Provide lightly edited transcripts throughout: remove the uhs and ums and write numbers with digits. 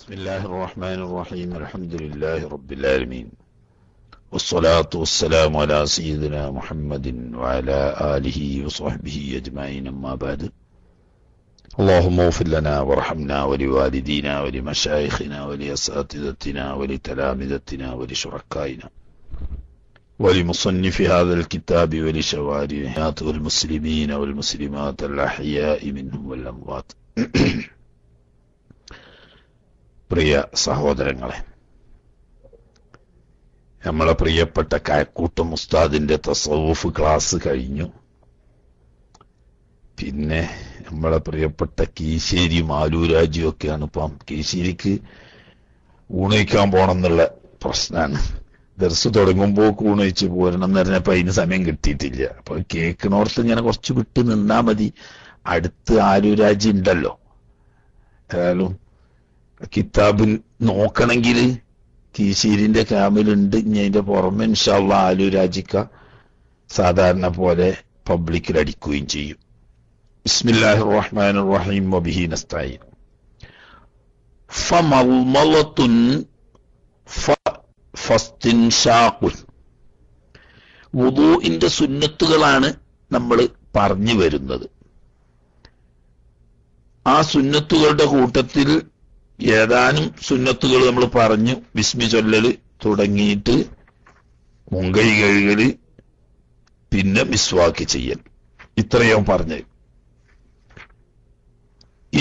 بسم الله الرحمن الرحيم الحمد لله رب العالمين والصلاة والسلام على سيدنا محمد وعلى آله وصحبه أجمعين أما بعد اللهم اغفر لنا وارحمنا ولوالدينا ولمشايخنا ولأساتذتنا ولتلامذتنا ولشركائنا ولمصنف هذا الكتاب ولشوارعات والمسلمين والمسلمات الأحياء منهم والأموات. പ്രിയ സഹോദരങ്ങളെ, നമ്മളെ പ്രിയപ്പെട്ട കഴക്കൂട്ടം ഉസ്താദിന്റെ തസവ്വുഫ് ക്ലാസ് കഴിഞ്ഞു. പിന്നെ നമ്മളെ പ്രിയപ്പെട്ട കീശേരി മാലൂരാജിയും ഒക്കെയാണ് ഇപ്പം കീശേരിക്ക് ഊണയിക്കാൻ പോണം എന്നുള്ള പ്രശ്നമാണ്. ദർസ് തുടങ്ങുമ്പോൾ ഊണയിച്ച് പോരണം എന്ന് പറഞ്ഞപ്പോ അതിന് സമയം കിട്ടിയിട്ടില്ല. അപ്പൊ കേക്കിനോർത്ത് ഇങ്ങനെ കുറച്ച് വിട്ട് നിന്നാ മതി. അടുത്ത് ആലൂരാജി ഉണ്ടല്ലോ. ഏതായാലും കിതാബിൽ നോക്കണമെങ്കിൽ കീശീരിന്റെ ക്യാമിലുണ്ട്. ഇനി അതിന്റെ പുറമെ ഇൻഷാ അല്ലാഹ് ആലൂരാജിക്ക സാധാരണ പോലെ പബ്ലിക്കിൽ അടിക്കുകയും ചെയ്യും. ബിസ്മില്ലാഹിർ റഹ്മാനിർ റഹീം വബിഹി നസ്തഈൻ. ഫമൽമലത്തുൻ ഫസ്തിൻഷാഖുൻ. വുദൂഇന്റെ സുന്നത്തുകളാണ് നമ്മൾ പറഞ്ഞു വരുന്നത്. ആ സുന്നത്തുകളുടെ കൂട്ടത്തിൽ ഏതാനും സുന്നത്തുകൾ നമ്മൾ പറഞ്ഞു. ബിസ്മി ചൊല്ലല് തുടങ്ങിയിട്ട് മുങ്കൈ കഴുകല്, പിന്നെ മിസ്വാക്ക് ചെയ്യൽ, ഇത്രയും പറഞ്ഞത്.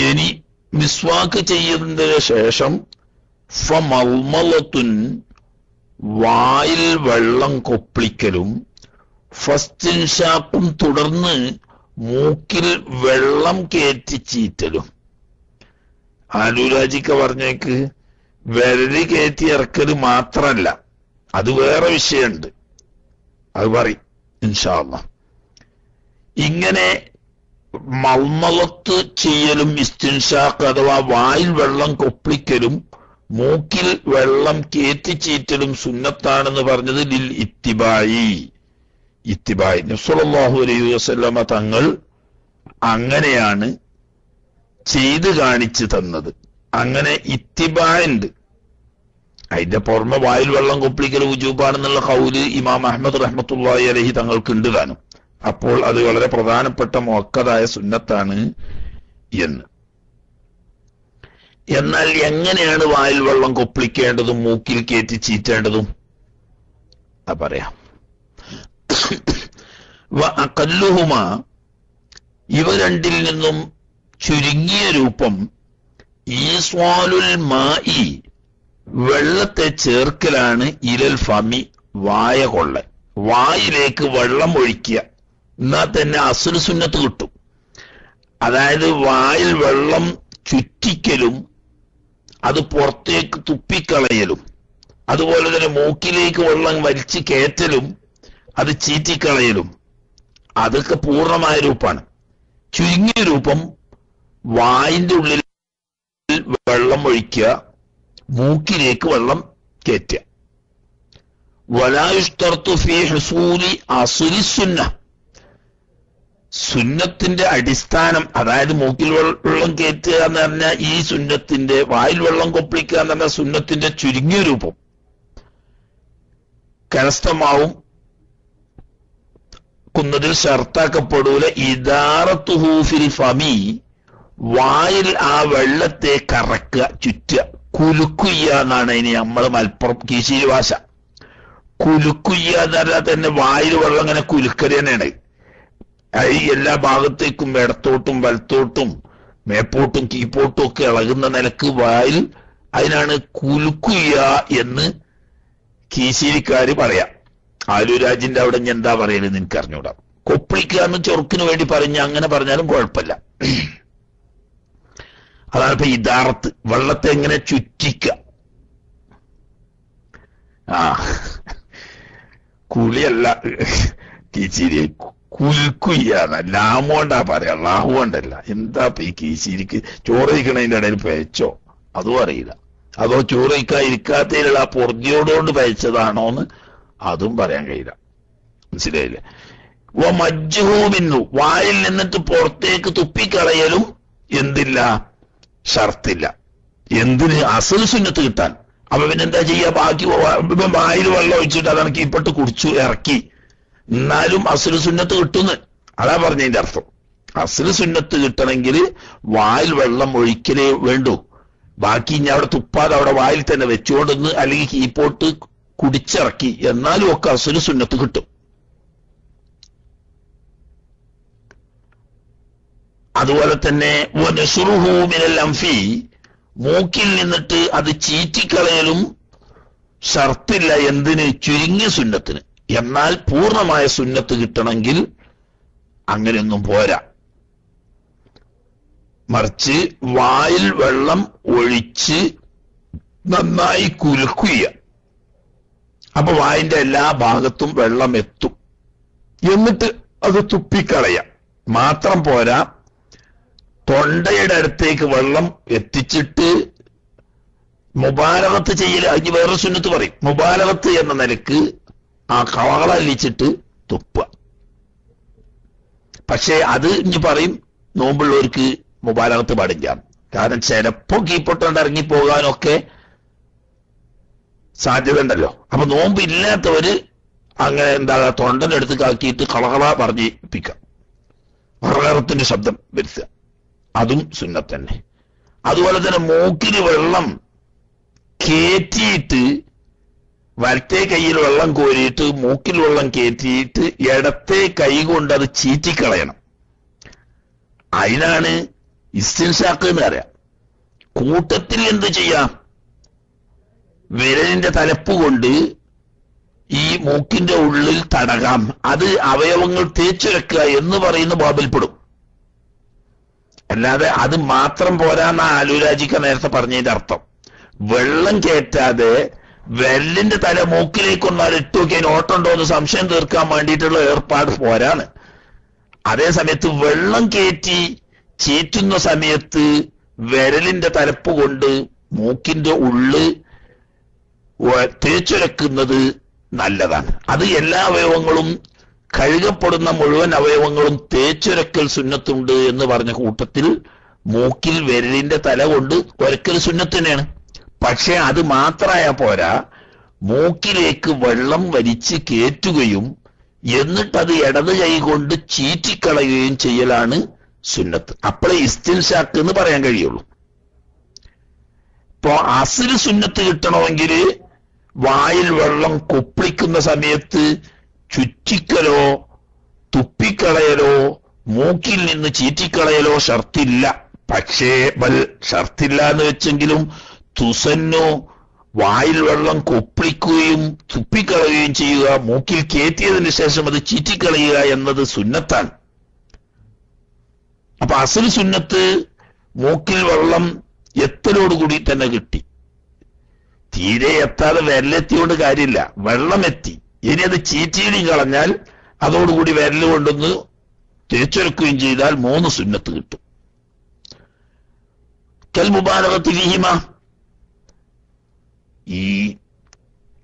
ഇനി മിസ്വാക്ക് ചെയ്യുന്നതിന് ശേഷം ഫമൽമലത്തുൻ വായിൽ വെള്ളം കൊപ്പിളിക്കലും, ഫസ്തിൻഷാഖും തുടർന്ന് മൂക്കിൽ വെള്ളം കയറ്റി ചീറ്റലും. ആലൂരാജിക്ക പറഞ്ഞേക്ക് വിരല് കയറ്റി ഇറക്കല് മാത്രല്ല, അത് വേറെ വിഷയമുണ്ട്, അത് പറയും ഇൻഷാ അല്ലാഹ്. ഇങ്ങനെ മൽമലത്ത് ചെയ്യലും ഇസ്തിൻഷാഖ് അഥവാ വായിൽ വെള്ളം കൊപ്പിളിക്കലും മൂക്കിൽ വെള്ളം കയറ്റി ചീറ്റലും സുന്നത്താണെന്ന് പറഞ്ഞത് ലിൽ ഇത്തിബായി. നബി സല്ലല്ലാഹു അലൈഹി വസല്ലമ തങ്ങൾ അങ്ങനെയാണ് ചെയ്ത് കാണിച്ചു തന്നത്. അങ്ങനെ ഇത്തിബായുണ്ട്. അതിന്റെ പുറമെ വായിൽ വെള്ളം കൊപ്പിളിക്കൽ വുജൂബാണെന്നുള്ള ഖൗല് ഇമാം അഹ്മദ് റഹ്മത്തുള്ളാഹി അലൈഹി തങ്ങൾക്കുണ്ട് താനും. അപ്പോൾ അത് വളരെ പ്രധാനപ്പെട്ട മുഅക്കദായ സുന്നത്താണ് എന്ന്. എന്നാൽ എങ്ങനെയാണ് വായിൽ വെള്ളം കൊപ്പിളിക്കേണ്ടതും മൂക്കിൽ കയറ്റി ചീറ്റേണ്ടതും പറയാം. വഅഖല്ലുഹുമ, ഇവ രണ്ടിൽ നിന്നും ചുരുങ്ങിയ രൂപം ഈസ്വാലുൽ മായി, വെള്ളത്തെ ചേർക്കലാണ്. ഇലൽ ഫമി, വായ കൊള്ളൽ, വായിലേക്ക് വെള്ളം ഒഴിക്കുക. എന്നാൽ തന്നെ അസ്ലു സുന്നത്ത് കിട്ടും. അതായത് വായിൽ വെള്ളം ചുറ്റിക്കലും അത് പുറത്തേക്ക് തുപ്പിക്കളയലും, അതുപോലെ തന്നെ മൂക്കിലേക്ക് വെള്ളം വലിച്ചു കയറ്റലും അത് ചീറ്റിക്കളയലും, അതൊക്കെ പൂർണ്ണമായ രൂപമാണ്. ചുരുങ്ങിയ രൂപം വായിന്റെ ഉള്ളിൽ വെള്ളം ഒഴിക്കുക, മൂക്കിലേക്ക് വെള്ളം കയറ്റുക. വലാ യുശ്തറത്തു ഫീ ഹുസൂലി അസ്ലി സുന്ന, സുന്നത്തിന്റെ അടിസ്ഥാനം, അതായത് മൂക്കിൽ വെള്ളം കയറ്റുക എന്ന് പറഞ്ഞാൽ ഈ സുന്നത്തിന്റെ, വായിൽ വെള്ളം കൊപ്പിളിക്കുക എന്ന് പറഞ്ഞാൽ സുന്നത്തിന്റെ ചുരുങ്ങിയ രൂപം കരസ്ഥമാവും ക്കുന്നതിൽ ഷർത്താക്കപ്പെടൂല. ഇദാറത്തുഹു ഫിൽ ഫമി, വായിൽ ആ വെള്ളത്തെ കറക്കുക, ചുറ്റുക. കുലുക്കുയ്യ എന്നാണ് ഇനി നമ്മൾ മലപ്പുറം കീശേരി ഭാഷ. കുലുക്കുയ്യ എന്ന് പറഞ്ഞാൽ തന്നെ വായിൽ വെള്ളം ഇങ്ങനെ കുലുക്കൽ തന്നെയാണ്. ഈ എല്ലാ ഭാഗത്തേക്കും ഇടത്തോട്ടും വലത്തോട്ടും മേപ്പോട്ടും കീപ്പോട്ടും ഒക്കെ ഇളകുന്ന നിലക്ക് വായിൽ, അതിനാണ് കുലുക്കുയ്യ എന്ന് കീശേരിക്കാര് പറയാം. ആലൂരാജിന്റെ അവിടെ ഞാൻ എന്താ പറയലെന്ന് എനിക്ക് അറിഞ്ഞൂടാ. കൊപ്പിളിക്കുക എന്ന് ചൊറുക്കിന് വേണ്ടി പറഞ്ഞ അങ്ങനെ പറഞ്ഞാലും കുഴപ്പമില്ല. അതാണ് ഇപ്പൊ ഇദാറത്ത്, വെള്ളത്തെ എങ്ങനെ ചുറ്റിക്കുക. കുളിയല്ല കീശേരി, കുലുക്കുയ്യാന്ന ലാമോണ്ടാ പറയാ, ലാഹുകൊണ്ടല്ല. എന്താ ഇപ്പൊ ഈ കീശേരിക്ക് ചോറ് കഴിക്കണതിന്റെ ഇടയിൽ പയച്ചോ അതും അറിയില്ല. അതോ ചോറ് കഴിക്കാൻ ഇരിക്കാത്തതിലുള്ള ആ പൊറുതിയോടുകൊണ്ട് പയച്ചതാണോന്ന് അതും പറയാൻ കഴിയില്ല. മനസ്സിലായില്ലേ? മജ്ജുഹൂമിന്നു, വായിൽ നിന്നിട്ട് പുറത്തേക്ക് തുപ്പിക്കളയലും എന്തില്ല, ഷർത്തില്ല. എന്തിന്? അസൽ സുന്നത്ത് കിട്ടാൻ. അപ്പൊ പിന്നെന്താ ചെയ്യാ? ബാക്കി വായിൽ വെള്ളം ഒഴിച്ചിട്ട് അതാണ് കീപ്പെട്ട് കുടിച്ചു ഇറക്കി, എന്നാലും അസൽ സുന്നത്ത് കിട്ടുന്നു. അതാ പറഞ്ഞതിന്റെ അർത്ഥം. അസൽ സുന്നത്ത് കിട്ടണമെങ്കിൽ വായിൽ വെള്ളം ഒഴിക്കലേ വേണ്ടൂ. ബാക്കി ഇനി അവിടെ തുപ്പാതെ അവിടെ വായിൽ തന്നെ വെച്ചുകൊണ്ടെന്ന് അല്ലെങ്കിൽ കീപ്പോട്ട് കുടിച്ചിറക്കി, എന്നാലും ഒക്കെ അസൽ സുന്നത്ത് കിട്ടും. അതുപോലെ തന്നെ മൂക്കിൽ നിന്നിട്ട് അത് ചീറ്റിക്കളയലും ഷർത്തില്ല. എന്തിന്? ചുരുങ്ങിയ സുന്നത്തിന്. എന്നാൽ പൂർണ്ണമായ സുന്നത്ത് കിട്ടണമെങ്കിൽ അങ്ങനെയൊന്നും പോരാ. മറിച്ച് വായിൽ വെള്ളം ഒഴിച്ച് നന്നായി കുലുക്കുക. അപ്പൊ വായിന്റെ എല്ലാ ഭാഗത്തും വെള്ളം എത്തും. എന്നിട്ട് അത് തുപ്പിക്കളയാം. മാത്രം പോരാ, തൊണ്ടയുടെ അടുത്തേക്ക് വെള്ളം എത്തിച്ചിട്ട് മുബാലഗത്ത് ചെയ്യൽ. അതിന് വേറെ സുന്നത്ത് പറയും. മുബാലഗത്ത് എന്ന നിലക്ക് ആ കളകളിച്ചിട്ട് തുപ്പുക. പക്ഷേ അത് ഇനി പറയും നോമ്പുള്ളവർക്ക് മുബാലഗത്ത് പാടില്ല. കാരണം ചിലപ്പോ കീപ്പൊട്ടുകൊണ്ട് ഇറങ്ങിപ്പോകാനൊക്കെ സാധ്യത ഉണ്ടല്ലോ. അപ്പൊ നോമ്പില്ലാത്തവര് അങ്ങനെ എന്താ തൊണ്ടന്റെ അടുത്ത് കാക്കിയിട്ട് കളകള പറഞ്ഞിപ്പിക്കാം, വറകറത്തിന്റെ ശബ്ദം വരുത്തുക. അതും സുന്നത്ത് തന്നെ. അതുപോലെ തന്നെ മൂക്കിന് വെള്ളം കേറ്റിയിട്ട് വലത്തെ കൈയിൽ വെള്ളം കോരിയിട്ട് മൂക്കിൽ വെള്ളം കേറ്റിയിട്ട് ഇടത്തെ കൈ കൊണ്ട് അത് ചീറ്റിക്കളയണം. അതിനാണ് ഇസ്തിൻഷാഖ് എന്ന് പറയാം. കൂട്ടത്തിൽ എന്ത് ചെയ്യാം? വിരലിന്റെ തലപ്പ് കൊണ്ട് ഈ മൂക്കിന്റെ ഉള്ളിൽ തടകാം. അത് അവയവങ്ങൾ തേച്ചുരക്കുക എന്ന് പറയുന്ന ബാബിൽപ്പെടും. അല്ലാതെ അത് മാത്രം പോരാന്ന ആലുരാജിക്ക നേരത്തെ പറഞ്ഞതിന്റെ അർത്ഥം. വെള്ളം കയറ്റാതെ വിരലിന്റെ തല മൂക്കിലേക്കൊന്നാൽ ഇട്ടു നോക്കിയാൽ ഓട്ടുണ്ടോ എന്ന് സംശയം തീർക്കാൻ വേണ്ടിയിട്ടുള്ള ഏർപ്പാട് പോരാണ്. അതേ സമയത്ത് വെള്ളം കയറ്റി ചീറ്റുന്ന സമയത്ത് വിരലിന്റെ തലപ്പ് കൊണ്ട് മൂക്കിന്റെ ഉള്ള് തേച്ചുരക്കുന്നത് നല്ലതാണ്. അത് എല്ലാ അവയവങ്ങളും കഴുകപ്പെടുന്ന മുഴുവൻ അവയവങ്ങളും തേച്ചുരക്കൽ സുന്നത്തുണ്ട് എന്ന് പറഞ്ഞ കൂട്ടത്തിൽ മൂക്കിൽ വിരലിന്റെ തല കൊണ്ട് ഒരക്കൽ സുന്നത്ത് തന്നെയാണ്. പക്ഷെ അത് മാത്രമായ പോരാ, മൂക്കിലേക്ക് വെള്ളം വലിച്ച് കയറ്റുകയും എന്നിട്ടത് ഇടത് കൈ കൊണ്ട് ചീറ്റിക്കളയുകയും ചെയ്യലാണ് സുന്നത്ത്. അപ്പോഴേ ഇസ്തിൻഷാഖ് എന്ന് പറയാൻ കഴിയുള്ളൂ. ഇപ്പോ അസ്ല് സുന്നത്ത് കിട്ടണമെങ്കിൽ വായിൽ വെള്ളം കൊപ്പിളിക്കുന്ന സമയത്ത് ചുറ്റിക്കലോ തുപ്പിക്കളയലോ മൂക്കിൽ നിന്ന് ചീറ്റിക്കളയലോ ഷർത്തില്ല. പക്ഷേ ഷർത്തില്ല എന്ന് വെച്ചെങ്കിലും തുസന്നോ വായിൽ വെള്ളം കൊപ്പിളിക്കുകയും തുപ്പിക്കളയുകയും ചെയ്യുക, മൂക്കിൽ കയറ്റിയതിന് ശേഷം അത് ചീറ്റിക്കളയുക എന്നത് സുന്നത്താണ്. അപ്പൊ അസ്ല് സുന്നത്ത് മൂക്കിൽ വെള്ളം എത്തലോടുകൂടി തന്നെ കിട്ടി. തീരെ എത്താതെ വിരലെത്തിയോണ്ട് കാര്യമില്ല, വെള്ളം എത്തി. ഇനി അത് ചീറ്റിയിലും കളഞ്ഞാൽ അതോടുകൂടി വിരല് കൊണ്ടൊന്ന് തേച്ചൊരക്കുകയും ചെയ്താൽ 3 സുന്നത്ത് കിട്ടും. കൽ മുബാലഗത്തി ഫീഹിമ, ഈ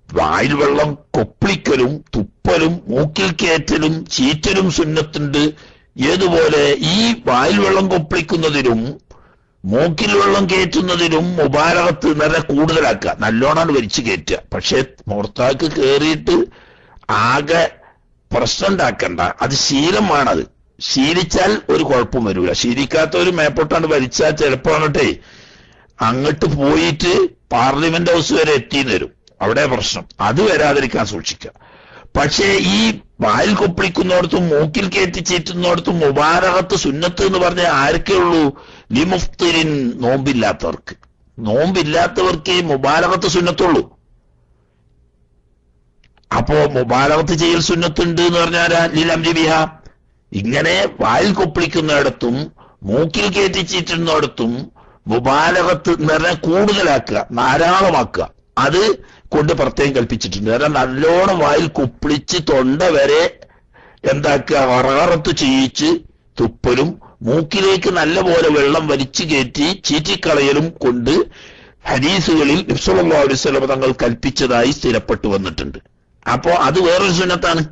വായിൽ വെള്ളം കൊപ്പിളിക്കലും തുപ്പലും മൂക്കിൽ കയറ്റലും ചീറ്റലും സുന്നത്തുണ്ട്. ഏതുപോലെ ഈ വായിൽ വെള്ളം കൊപ്പിളിക്കുന്നതിനും മൂക്കിൽ വെള്ളം കയറ്റുന്നതിനും മുബാലഗത്ത് നിറയെ കൂടുതലാക്കുക, നല്ലോണം വലിച്ചു കയറ്റുക. പക്ഷെ മുർത്താക്ക് കയറിയിട്ട് ആകെ പ്രശ്നം ഉണ്ടാക്കണ്ട, അത് ശീലമാണത്. ശീലിച്ചാൽ ഒരു കുഴപ്പം വരൂല. ശീലിക്കാത്തവര് മേപ്പോട്ടാണ്ട് വലിച്ചാൽ ചിലപ്പോ അങ്ങോട്ടേ അങ്ങോട്ട് പോയിട്ട് പാർലമെന്റ് ഹൗസ് വരെ എത്തിന്ന് വരും. അവിടെ പ്രശ്നം. അത് വരാതിരിക്കാൻ സൂക്ഷിക്കുക. പക്ഷേ ഈ വായിൽ കൊപ്പിളിക്കുന്നിടത്തും മൂക്കിൽ കയറ്റി ചീറ്റുന്നിടത്തും മുബാലഗത്ത് സുന്നത്ത് എന്ന് പറഞ്ഞാൽ ആർക്കേ ഉള്ളൂ? ലിമുഫ്തിരിൻ, നോമ്പില്ലാത്തവർക്ക്. നോമ്പില്ലാത്തവർക്ക് മുബാലഗത്ത് സുന്നത്തുള്ളൂ. അപ്പോ മുബാലഗത്ത് ചെയ്യൽ സുന്നത്തുണ്ട് എന്ന് പറഞ്ഞാൽ ലിലംരി ബിഹ, ഇങ്ങനെ വായിൽ കൊപ്പിളിക്കുന്നിടത്തും മൂക്കിൽ കയറ്റി ചീറ്റുന്നിടത്തും മുബാലഗത്ത് നിറയെ കൂടുതലാക്കുക, ധാരാളമാക്കുക. അത് കൊണ്ട് പ്രത്യേകം കൽപ്പിച്ചിട്ടുണ്ട്. കാരണം നല്ലോണം വായിൽ കുപ്പിളിച്ച് തൊണ്ട വരെ എന്താക്കുക, വറകറത്ത് ചെയ്യിച്ച് തുപ്പലും മൂക്കിലേക്ക് നല്ലപോലെ വെള്ളം വലിച്ചു കയറ്റി ചീറ്റിക്കളയലും കൊണ്ട് ഹദീസുകളിൽ നബി സല്ലല്ലാഹു അലൈഹി വസല്ലം തങ്ങൾ കൽപ്പിച്ചതായി സ്ഥിരപ്പെട്ടു വന്നിട്ടുണ്ട്. അപ്പോ അത് വേറൊരു സുന്നത്താണ്.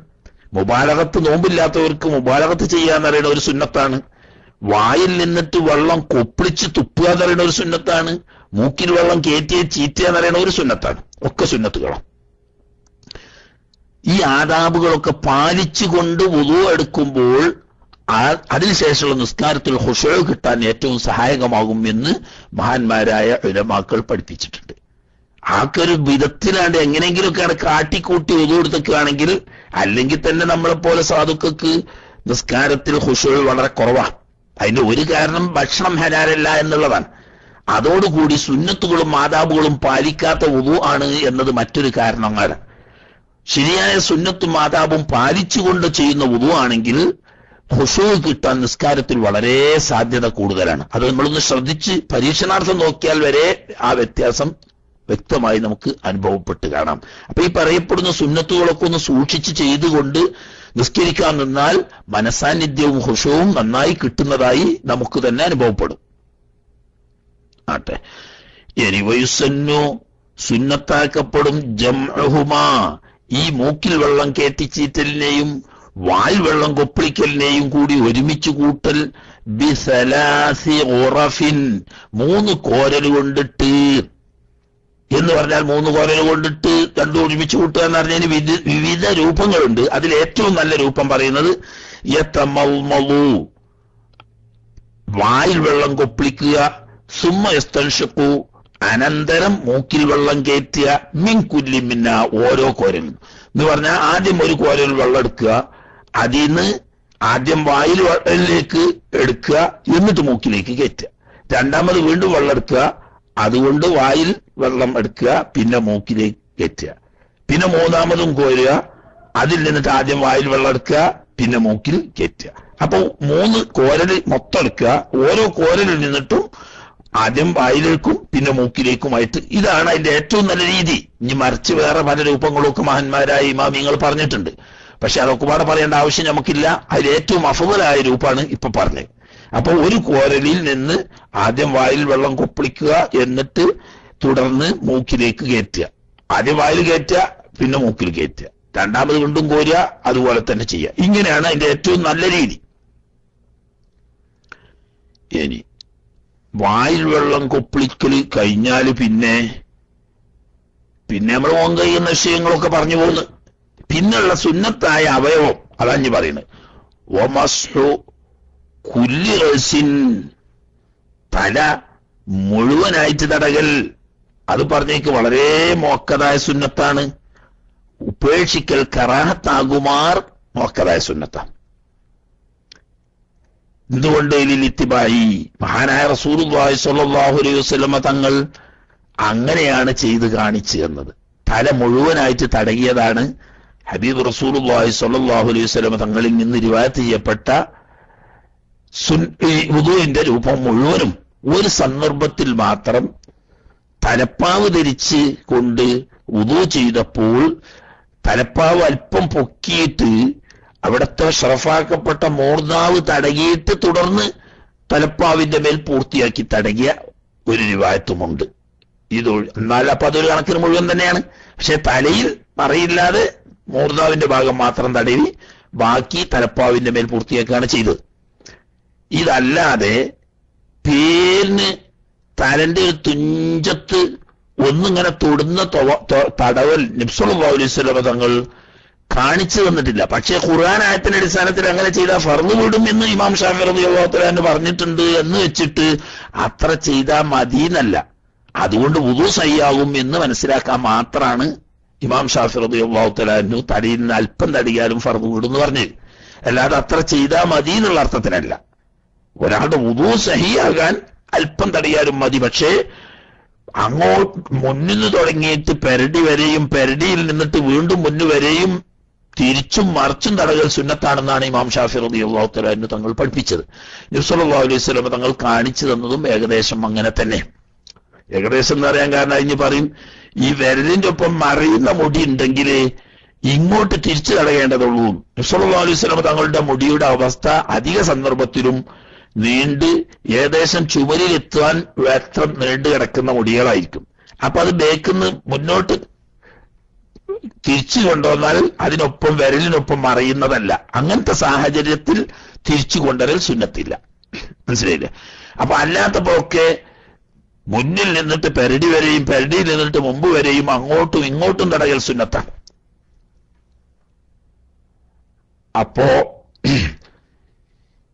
മുബാലഗത്ത് നോമ്പില്ലാത്തവർക്ക് മുബാലഗത്ത് ചെയ്യാന്ന് പറയുന്ന ഒരു സുന്നത്താണ്. വായിൽ നിന്നിട്ട് വെള്ളം കൊപ്പിളിച്ച് തുപ്പുക എന്ന് പറയുന്ന ഒരു സുന്നത്താണ്. മൂക്കിൽ വെള്ളം കയറ്റിയ ചീറ്റ എന്ന് പറയുന്ന ഒരു സുന്നത്താണ്. ഒക്കെ സുന്നത്തുകളാണ്. ഈ ആദാബുകളൊക്കെ പാലിച്ചുകൊണ്ട് വുളു എടുക്കുമ്പോൾ അതിനുശേഷമുള്ള നിസ്കാരത്തിൽ ഖുശൂഅ് കിട്ടാൻ ഏറ്റവും സഹായകമാകും എന്ന് മഹാന്മാരായ ഉലമാക്കൾ പഠിപ്പിച്ചിട്ടുണ്ട്. ആക്കൊരു വിധത്തിലാണ്ട് എങ്ങനെയെങ്കിലുമൊക്കെയാണ് കാട്ടിക്കൂട്ടി വുളു എടുത്തൊക്കെയാണെങ്കിൽ, അല്ലെങ്കിൽ തന്നെ നമ്മളെപ്പോലെ സാധുക്കൾക്ക് നിസ്കാരത്തിൽ ഖുശൂഅ് വളരെ കുറവാണ്. അതിന്റെ ഒരു കാരണം ഭക്ഷണം ഹലാലല്ല എന്നുള്ളതാണ്. അതോടുകൂടി സുന്നത്തുകളും ആദാബുകളും പാലിക്കാത്ത വുളു ആണ് എന്നത് മറ്റൊരു കാരണമാണ്. ശരിയായ സുന്നത്തും ആദാബും പാലിച്ചുകൊണ്ട് ചെയ്യുന്ന വുളു ആണെങ്കിൽ ഖുശൂഅ് കിട്ടാൻ നിസ്കാരത്തിൽ വളരെ സാധ്യത കൂടുതലാണ്. അത് നമ്മളൊന്ന് ശ്രദ്ധിച്ച് പരീക്ഷണാർത്ഥം നോക്കിയാൽ വരെ ആ വ്യത്യാസം വ്യക്തമായി നമുക്ക് അനുഭവപ്പെട്ട് കാണാം. അപ്പൊ ഈ പറയപ്പെടുന്ന സുന്നത്തുകളൊക്കെ ഒന്ന് സൂക്ഷിച്ച് ചെയ്തുകൊണ്ട് നിസ്കരിക്കാൻ നിന്നാൽ മനസാന്നിധ്യവും ഖുശൂഉം നന്നായി കിട്ടുന്നതായി നമുക്ക് തന്നെ അനുഭവപ്പെടും. ആട്ടെ, ഇനി വയുസന്നു സുന്നത്താക്കപ്പെടും ജംഉഹുമാ, ഈ മൂക്കിൽ വെള്ളം കയറ്റിച്ചീറ്റലിനെയും വാൽ വെള്ളം കൊപ്പിളിക്കലിനെയും കൂടി ഒരുമിച്ച് കൂട്ടൽ ബിസലാസി ഖുറഫിൻ, 3 കോരൽ കൊണ്ടിട്ട് എന്ന് പറഞ്ഞാൽ 3 കോരൽ കൊണ്ടിട്ട് രണ്ടും ഒരുമിച്ച് കൂട്ടുക എന്ന് പറഞ്ഞതിന് വിവിധ രൂപങ്ങളുണ്ട്. അതിൽ ഏറ്റവും നല്ല രൂപം പറയുന്നത് യതമൽമലു, വായിൽ വെള്ളം കൊപ്പിളിക്കുക, സുമ്മ യസ്തൻഷിഖു, അനന്തരം മൂക്കിൽ വെള്ളം കയറ്റുക, മിൻ കുല്ലി മിന്ന, ഓരോ കോരലും എന്ന് പറഞ്ഞാൽ ആദ്യം ഒരു കോരൽ വെള്ളം എടുക്കുക, അതിന്ന് ആദ്യം വായിൽ വെള്ളത്തിലേക്ക് എടുക്കുക, എന്നിട്ട് മൂക്കിലേക്ക് കയറ്റുക, രണ്ടാമത് വീണ്ടും വെള്ളം എടുക്കുക, അതുകൊണ്ട് വായിൽ വെള്ളം എടുക്കുക, പിന്നെ മൂക്കിലേക്ക് കയറ്റുക, പിന്നെ മൂന്നാമതും കോരുക, അതിൽ നിന്നിട്ട് ആദ്യം വായിൽ വെള്ളം എടുക്കുക, പിന്നെ മൂക്കിൽ കയറ്റുക. അപ്പൊ 3 കോരൽ മൊത്തം എടുക്കുക, ഓരോ കോരലിൽ നിന്നിട്ടും ആദ്യം വായിലേക്കും പിന്നെ മൂക്കിലേക്കുമായിട്ട്. ഇതാണ് അതിന്റെ ഏറ്റവും നല്ല രീതി. ഇനി മറിച്ച് വേറെ പല രൂപങ്ങളൊക്കെ മഹാന്മാരായ ഇമാമിങ്ങൾ പറഞ്ഞിട്ടുണ്ട്. പക്ഷെ അതൊക്കെ പാടെ പറയേണ്ട ആവശ്യം നമുക്കില്ല. അതിൽ ഏറ്റവും അഫ്ളലായ രൂപമാണ് ഇപ്പൊ പറഞ്ഞത്. അപ്പൊ ഒരു കോരലിൽ നിന്ന് ആദ്യം വായിൽ വെള്ളം കൊപ്പിളിക്കുക, എന്നിട്ട് തുടർന്ന് മൂക്കിലേക്ക് കയറ്റുക, ആദ്യം വായിൽ കയറ്റുക, പിന്നെ മൂക്കിൽ കയറ്റുക, രണ്ടാമത് വീണ്ടും കോരുക, അതുപോലെ തന്നെ ചെയ്യുക. ഇങ്ങനെയാണ് അതിന്റെ ഏറ്റവും നല്ല രീതി. ഇനി വായിൽ വെള്ളം കൊപ്പിളിക്കൽ കഴിഞ്ഞാൽ പിന്നെ നമ്മൾ ഓൻ കഴിയുന്ന വിഷയങ്ങളൊക്കെ പറഞ്ഞു പോകുന്നു. പിന്നുള്ള സുന്നത്തായ അവയവം അതാണ് പറയുന്നത്. വമസ്ഹു കുല്ലി റഅസിൻ, തല മുഴുവനായിട്ട് തടകൽ. അത് പറഞ്ഞേക്ക് വളരെ മോക്കതായ സുന്നത്താണ്. ഉപേക്ഷിക്കൽ കറാഹത്താകുമാർ മോക്കതായ സുന്നത്താണ്. എന്തുകൊണ്ട് ലിത്തിബായി, മഹാനായ റസൂലുള്ളാഹി സ്വല്ലല്ലാഹു അലൈഹി വസല്ലമ തങ്ങൾ അങ്ങനെയാണ് ചെയ്ത് കാണിച്ചു തന്നത്. തല മുഴുവനായിട്ട് തടകിയതാണ് ഹബീബ് റസൂലുള്ളാഹി സ്വല്ലല്ലാഹു അലൈഹി വസല്ലമ തങ്ങളിൽ നിന്ന് റിവായത്ത് ചെയ്യപ്പെട്ട വുദൂഇന്റെ രൂപം മുഴുവനും. ഒരു സന്ദർഭത്തിൽ മാത്രം തലപ്പാവ് ധരിച്ച് കൊണ്ട് വുദൂ ചെയ്തപ്പോൾ തലപ്പാവ് അല്പം പൊക്കിയിട്ട് അവിടുത്തെ ഷറഫാക്കപ്പെട്ട മൂർദാവ് തടകിയിട്ട് തുടർന്ന് തലപ്പാവിന്റെ മേൽ പൂർത്തിയാക്കി തടകിയ ഒരു റിവായത്തുമുണ്ട്. ഇത് എന്നാൽ അപ്പൊ അതൊരു കണക്കിന് മുഴുവൻ തന്നെയാണ്. പക്ഷെ തലയിൽ മറയില്ലാതെ മൂർദാവിന്റെ ഭാഗം മാത്രം തടവി ബാക്കി തലപ്പാവിന്റെ മേൽ പൂർത്തിയാക്കുകയാണ് ചെയ്തത്. ഇതല്ലാതെ പേരിന് തലന്റെ ഒരു തുഞ്ചത്ത് ഒന്നിങ്ങനെ തൊടുന്ന തടവൽ നബി സല്ലല്ലാഹു അലൈഹി വസല്ലം തങ്ങൾ കാണിച്ചു തന്നിട്ടില്ല. പക്ഷേ ഖുർആൻ ആയത്തിന്റെ അടിസ്ഥാനത്തിൽ അങ്ങനെ ചെയ്താൽ ഫർള് വിടും എന്ന് ഇമാം ഷാഫി റളിയല്ലാഹു തആല പറഞ്ഞിട്ടുണ്ട് എന്ന് വെച്ചിട്ട് അത്ര ചെയ്താൽ മതിയെന്നല്ല. അതുകൊണ്ട് വുദൂ സഹിയാകും എന്ന് മനസ്സിലാക്കാൻ മാത്രമാണ് ഇമാം ഷാഫി റളിയല്ലാഹു തആല തലയിൽ നിന്ന് അല്പം തടിയാലും ഫർള് വിടും എന്ന് പറഞ്ഞത്. അല്ലാതെ അത്ര ചെയ്താൽ മതി എന്നുള്ള അർത്ഥത്തിനല്ല. ഒരാളുടെ വുദൂ സഹിയാകാൻ അല്പം തടിയാലും മതി. പക്ഷേ അങ്ങോട്ട് മുന്നിൽ നിന്ന് തുടങ്ങിയിട്ട് പെരടി വരെയും പെരടിയിൽ നിന്നിട്ട് വീണ്ടും മുന്നു വരെയും തിരിച്ചും മറിച്ചും തടകൽ സുന്നത്താണെന്നാണ് ഇമാം ഷാഫി റളിയല്ലാഹു തആല തങ്ങൾ പഠിപ്പിച്ചത്. നബി സല്ലല്ലാഹു അലൈഹി വസല്ലം തങ്ങൾ കാണിച്ചു തന്നതും ഏകദേശം അങ്ങനെ തന്നെ. ഏകദേശം എന്ന് പറയാൻ കാരണം അതിന് പറയും, ഈ വിരലിന്റെ ഒപ്പം മറയുന്ന മുടി ഉണ്ടെങ്കിൽ ഇങ്ങോട്ട് തിരിച്ചു തടയേണ്ടതുള്ളൂ. നബി സല്ലല്ലാഹു അലൈഹി വസല്ലം തങ്ങളുടെ മുടിയുടെ അവസ്ഥ അധിക സന്ദർഭത്തിലും നീണ്ട് ഏകദേശം ചുമലിൽ എത്താൻ എത്ര നീണ്ടു കിടക്കുന്ന മുടികളായിരിക്കും. അപ്പൊ അത് ബേക്കിന്ന് മുന്നോട്ട് തിരിച്ചു കൊണ്ടുവന്നാൽ അതിനൊപ്പം വിരലിനൊപ്പം മറയുന്നതല്ല. അങ്ങനത്തെ സാഹചര്യത്തിൽ തിരിച്ചു കൊണ്ടുവരൽ സുന്നത്തില്ല. മനസ്സിലായില്ലേ? അപ്പൊ അല്ലാത്തപ്പോഴൊക്കെ മുന്നിൽ നിന്നിട്ട് പെരടി വരെയും പെരടിയിൽ നിന്നിട്ട് മുമ്പ് വരെയും അങ്ങോട്ടും ഇങ്ങോട്ടും തടയൽ സുന്നത്താണ്. അപ്പോ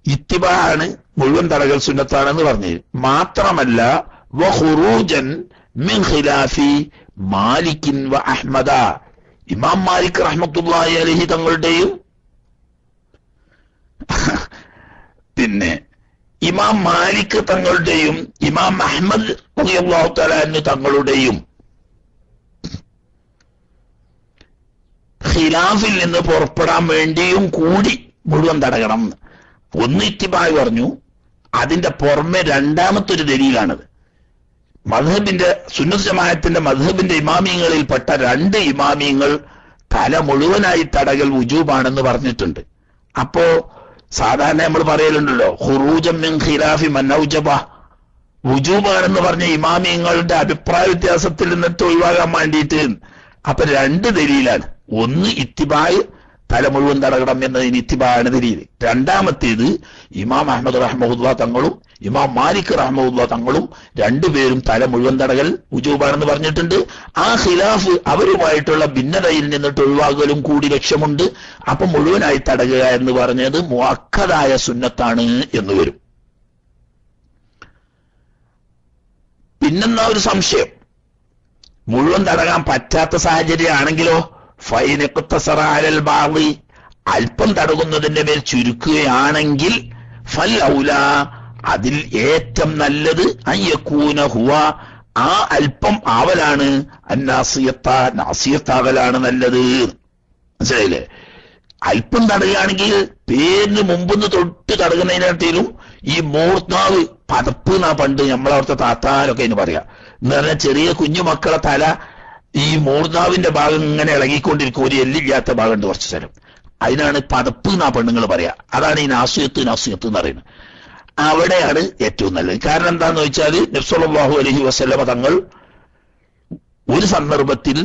ഇത്തിബാണ് മുഴുവൻ തടകൽ സുന്നത്താണെന്ന് പറഞ്ഞു. മാത്രമല്ല വഖുറൂജൻ മിൻ ഖിലാഫി മാലിക്കിൻ വ അഹ്മദ, ഇമാം മാലിക് റഹ്മത്തുള്ളാഹി അലൈഹി തങ്ങളുടെയും പിന്നെ ഇമാം മാലിക് തങ്ങളുടെയും ഇമാം അഹ്മദ് റളിയല്ലാഹു തആല അൻഹു തങ്ങളുടെയും ഖിലാഫിൽ നിന്ന് പുറപ്പെടാൻ വേണ്ടിയും കൂടി മുഴുവൻ തടയണം. ഒന്ന് ഇത്തിബായ് പറഞ്ഞു, അതിന്റെ പുറമെ രണ്ടാമത്തൊരു ദലീലാണത്. മദ്ഹബിന്റെ സുന്നത്ത് ജമാഅത്തിന്റെ മദ്ഹബിന്റെ ഇമാമിയങ്ങളിൽപ്പെട്ട 2 ഇമാമിയങ്ങൾ തല മുഴുവനായി തടകൽ വുജൂബാണെന്ന് പറഞ്ഞിട്ടുണ്ട്. അപ്പോ സാധാരണ നമ്മൾ പറയലുണ്ടല്ലോ ഖുറൂജൻ മിൻ ഖിലാഫി മൻ ഔജബ, വുജൂബാണെന്ന് പറഞ്ഞ ഇമാമിയങ്ങളുടെ അഭിപ്രായ വ്യത്യാസത്തിൽ നിന്നിട്ട് ഒഴിവാകാൻ വേണ്ടിയിട്ട്. അപ്പൊ 2 ദലീലാണ്. ഒന്ന് ഇത്തിബായ്, തല മുഴുവൻ തടകണം എന്നതിന് ഇത്തിബായാണ് ദലീൽ. രണ്ടാമത്തേത് ഇമാം അഹ്മദ് റഹ്മഹുല്ലാഹ് തങ്ങളും ഇമാം മാലിക് റഹ്മഹുല്ലാഹ് തങ്ങളും 2 പേരും തല മുഴുവൻ തടകൽ വുജൂബാണെന്ന് പറഞ്ഞിട്ടുണ്ട്. ആ ഖിലാഫ് അവരുമായിട്ടുള്ള ഭിന്നതയിൽ നിന്നിട്ട് ഒഴിവാകലും കൂടി ലക്ഷ്യമുണ്ട്. അപ്പൊ മുഴുവനായി തടകുക എന്ന് പറഞ്ഞത് മുഅക്കദായ സുന്നത്താണ് എന്ന് വരും. പിന്നെന്താ ഒരു സംശയം, മുഴുവൻ തടകാൻ പറ്റാത്ത സാഹചര്യമാണെങ്കിലോ ഫൈനഖ്തസറ അലൽ ബാദി, അല്പം തടകുന്നതിന്റെ മേൽ ചുരുക്കുകയാണെങ്കിൽ ഫൽ ഔലാ, അതിൽ ഏറ്റവും നല്ലത് അയ്യകൂന ഹുവ, ആ അല്പം ആവലാണ് നാസിയത്താകലാണ് നല്ലത്. മനസ്സിലായില്ലേ? അല്പം തടയുകയാണെങ്കിൽ പേരിന് മുമ്പൊന്ന് തൊട്ട് തടകുന്നതിനാട്ടിലും ഈ മൂർത്താവ് പതപ്പ് എന്നാ പണ്ട് നമ്മളവിടുത്തെ താത്താനൊക്കെ അതിന് പറയാ. എന്ന് പറഞ്ഞാൽ ചെറിയ കുഞ്ഞു മക്കളെ തല ഈ മൂർധാവിന്റെ ഭാഗം ഇങ്ങനെ ഇളകിക്കൊണ്ടിരിക്കും, ഒരു എല്ലില്ലാത്ത ഭാഗമുണ്ട് കുറച്ചു സ്ഥലം, അതിനാണ് പതപ്പ് എന്നാ പെണ്ണുങ്ങൾ പറയാ. അതാണ് ഈ നാസിയത്ത് എന്ന് പറയുന്നത്. അവിടെയാണ് ഏറ്റവും നല്ലത്. കാരണം എന്താന്ന് വെച്ചാൽ നബി സല്ലല്ലാഹു അലൈഹി വസല്ലമ തങ്ങൾ ഒരു സന്ദർഭത്തിൽ